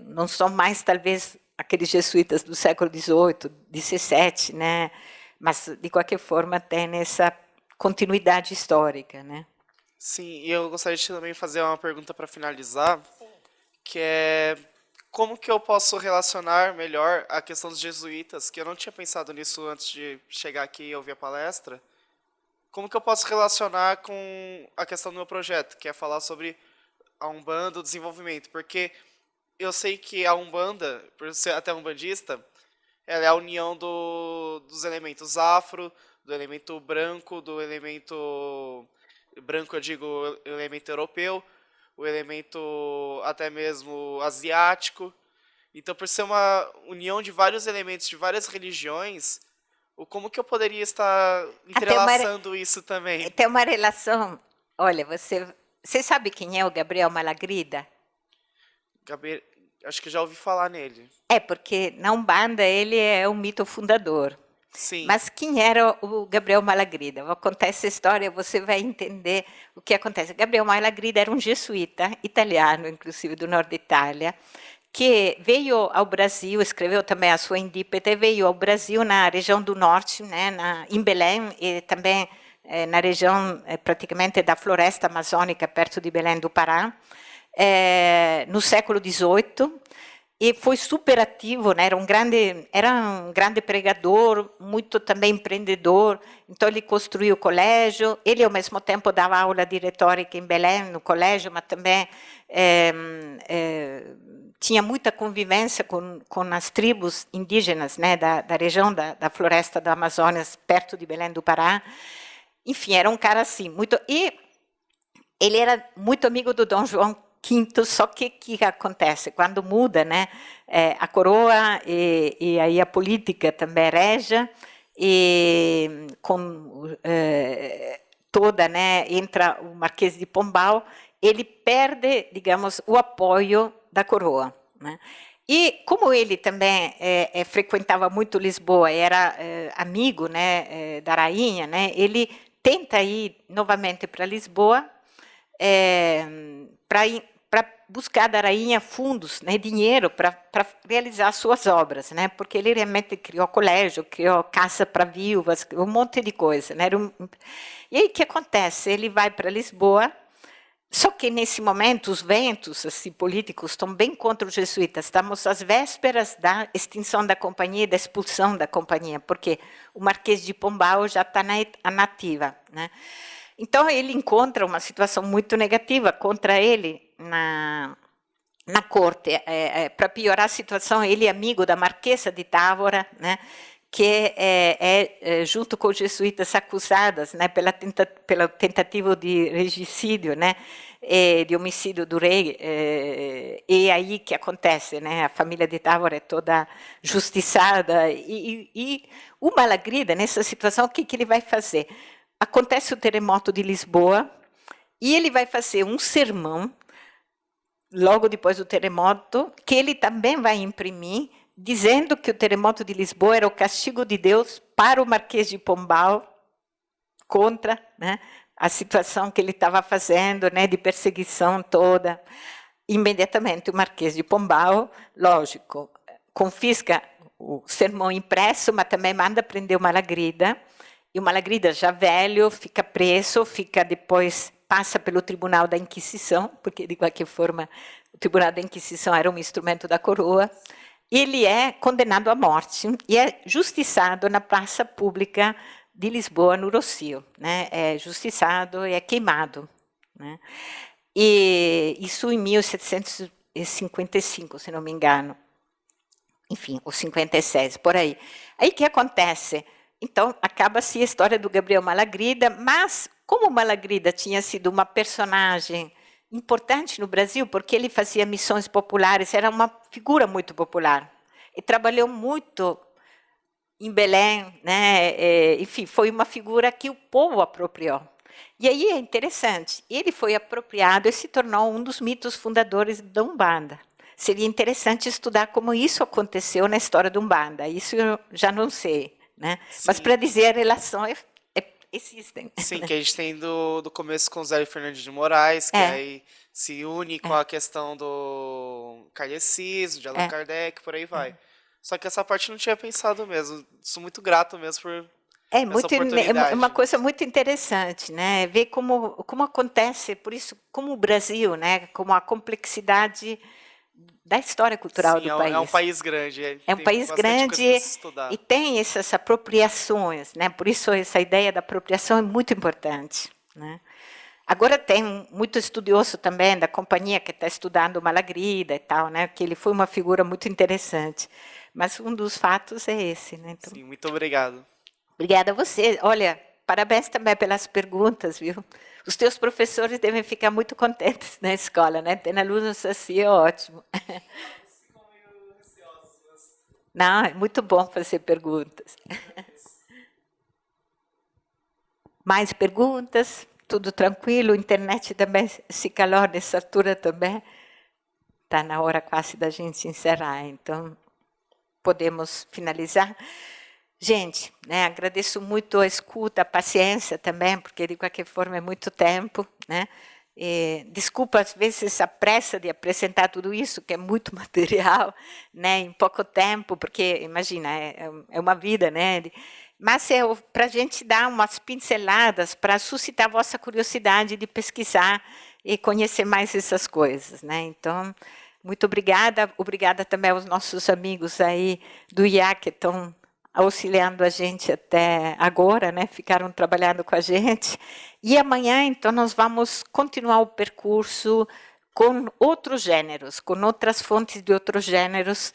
Não são mais, talvez, aqueles jesuítas do século XVIII, XVII, né? Mas, de qualquer forma, tem essa continuidade histórica, né? Sim, e eu gostaria de também fazer uma pergunta para finalizar, que é como que eu posso relacionar melhor a questão dos jesuítas, que eu não tinha pensado nisso antes de chegar aqui e ouvir a palestra, como que eu posso relacionar com a questão do meu projeto, que é falar sobre a Umbanda, o desenvolvimento, porque eu sei que a Umbanda, por ser até umbandista, ela é a união dos elementos afro, do elemento branco, do elemento branco, eu digo, o elemento europeu, o elemento até mesmo asiático. Então, por ser uma união de vários elementos de várias religiões, como que eu poderia estar entrelaçando isso também? Tem uma relação, olha, você sabe quem é o Gabriel Malagrida? Acho que já ouvi falar nele. Porque na Umbanda ele é o mito fundador. Sim. Mas quem era o Gabriel Malagrida? Vou contar essa história, você vai entender o que acontece. Gabriel Malagrida era um jesuíta italiano, inclusive do norte da Itália, que veio ao Brasil, escreveu também a sua Indípete, veio ao Brasil na região do norte, né, em Belém, e também na região praticamente da floresta amazônica, perto de Belém do Pará, no século XVIII, e foi super ativo, né? Era um grande pregador, muito também empreendedor. Então ele construiu o colégio, ele ao mesmo tempo dava aula de retórica em Belém, no colégio, mas também tinha muita convivência com as tribos indígenas, né, da região da floresta do Amazonas, perto de Belém do Pará. Enfim, era um cara assim, muito... E ele era muito amigo do Dom João V, só que o que acontece? Quando muda, né, a coroa e aí a política também regia, e com toda, né, entra o Marquês de Pombal, ele perde, digamos, o apoio da coroa, né? E como ele também frequentava muito Lisboa, era amigo, né, da rainha, né, ele tenta ir novamente para Lisboa para buscar da rainha fundos, né, dinheiro para realizar suas obras, né, porque ele realmente criou colégio, criou casa para viúvas, um monte de coisa, né. E aí o que acontece? Ele vai para Lisboa. Só que, nesse momento, os ventos assim, políticos estão bem contra os jesuítas. Estamos às vésperas da extinção da companhia e da expulsão da companhia, porque o Marquês de Pombal já está na ativa, né? Então, ele encontra uma situação muito negativa contra ele na corte. Para piorar a situação, ele é amigo da Marquesa de Távora, né? Que junto com os jesuítas acusadas, né, pela tentativa de regicídio, né, de homicídio do rei, e aí que acontece, né, a família de Távora é toda justiçada, e o Malagrida, nessa situação, o que ele vai fazer? Acontece o terremoto de Lisboa, e ele vai fazer um sermão, logo depois do terremoto, que ele também vai imprimir, dizendo que o terremoto de Lisboa era o castigo de Deus para o Marquês de Pombal, contra, né, a situação que ele estava fazendo, né, de perseguição toda. Imediatamente o Marquês de Pombal, lógico, confisca o sermão impresso, mas também manda prender o Malagrida, e o Malagrida, já velho, fica preso, depois passa pelo Tribunal da Inquisição, porque, de qualquer forma, o Tribunal da Inquisição era um instrumento da coroa. Ele é condenado à morte e é justiçado na praça pública de Lisboa, no Rossio, né? É justiçado e é queimado, né? E isso em 1755, se não me engano. Enfim, ou 56, por aí. Aí o que acontece? Então, acaba-se a história do Gabriel Malagrida, mas como Malagrida tinha sido uma personagem importante no Brasil, porque ele fazia missões populares, era uma figura muito popular. E trabalhou muito em Belém, né? Enfim, foi uma figura que o povo apropriou. E aí é interessante, ele foi apropriado e se tornou um dos mitos fundadores da Umbanda. Seria interessante estudar como isso aconteceu na história da Umbanda, isso eu já não sei, né? Mas para dizer a relação existem. Sim, que a gente tem do começo com o Zé Fernandes de Moraes, que aí se une com a questão do kardecismo, de Allan Kardec, por aí vai. Só que essa parte eu não tinha pensado mesmo. Sou muito grato mesmo por essa oportunidade. É uma coisa muito interessante, né? Ver como acontece, por isso, como o Brasil, né? Como a complexidade da história cultural do país. É um país grande. É um país grande e tem essas apropriações, né? Por isso essa ideia da apropriação é muito importante, né? Agora tem muito estudioso também da companhia que está estudando o Malagrida e tal, né? Que ele foi uma figura muito interessante. Mas um dos fatos é esse, né? Então, sim, muito obrigado. Obrigada a você. Olha, parabéns também pelas perguntas, viu? Os teus professores devem ficar muito contentes na escola, né? Ter alunos assim é ótimo. Não, é muito bom fazer perguntas. Mais perguntas? Tudo tranquilo? Internet também se calor nessa altura também? Está na hora quase da gente encerrar, então podemos finalizar. Gente, né, agradeço muito a escuta, a paciência também, porque de qualquer forma é muito tempo, né? E, desculpa às vezes a pressa de apresentar tudo isso, que é muito material, né, em pouco tempo, porque imagina, é uma vida, né? mas é para a gente dar umas pinceladas para suscitar a vossa curiosidade de pesquisar e conhecer mais essas coisas, né? Então, muito obrigada. Obrigada também aos nossos amigos aí do IA que estão auxiliando a gente até agora, né? Ficaram trabalhando com a gente. E amanhã, então, nós vamos continuar o percurso com outros gêneros, com outras fontes de outros gêneros,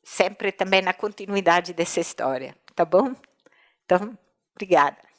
sempre também na continuidade dessa história, tá bom? Então, obrigada.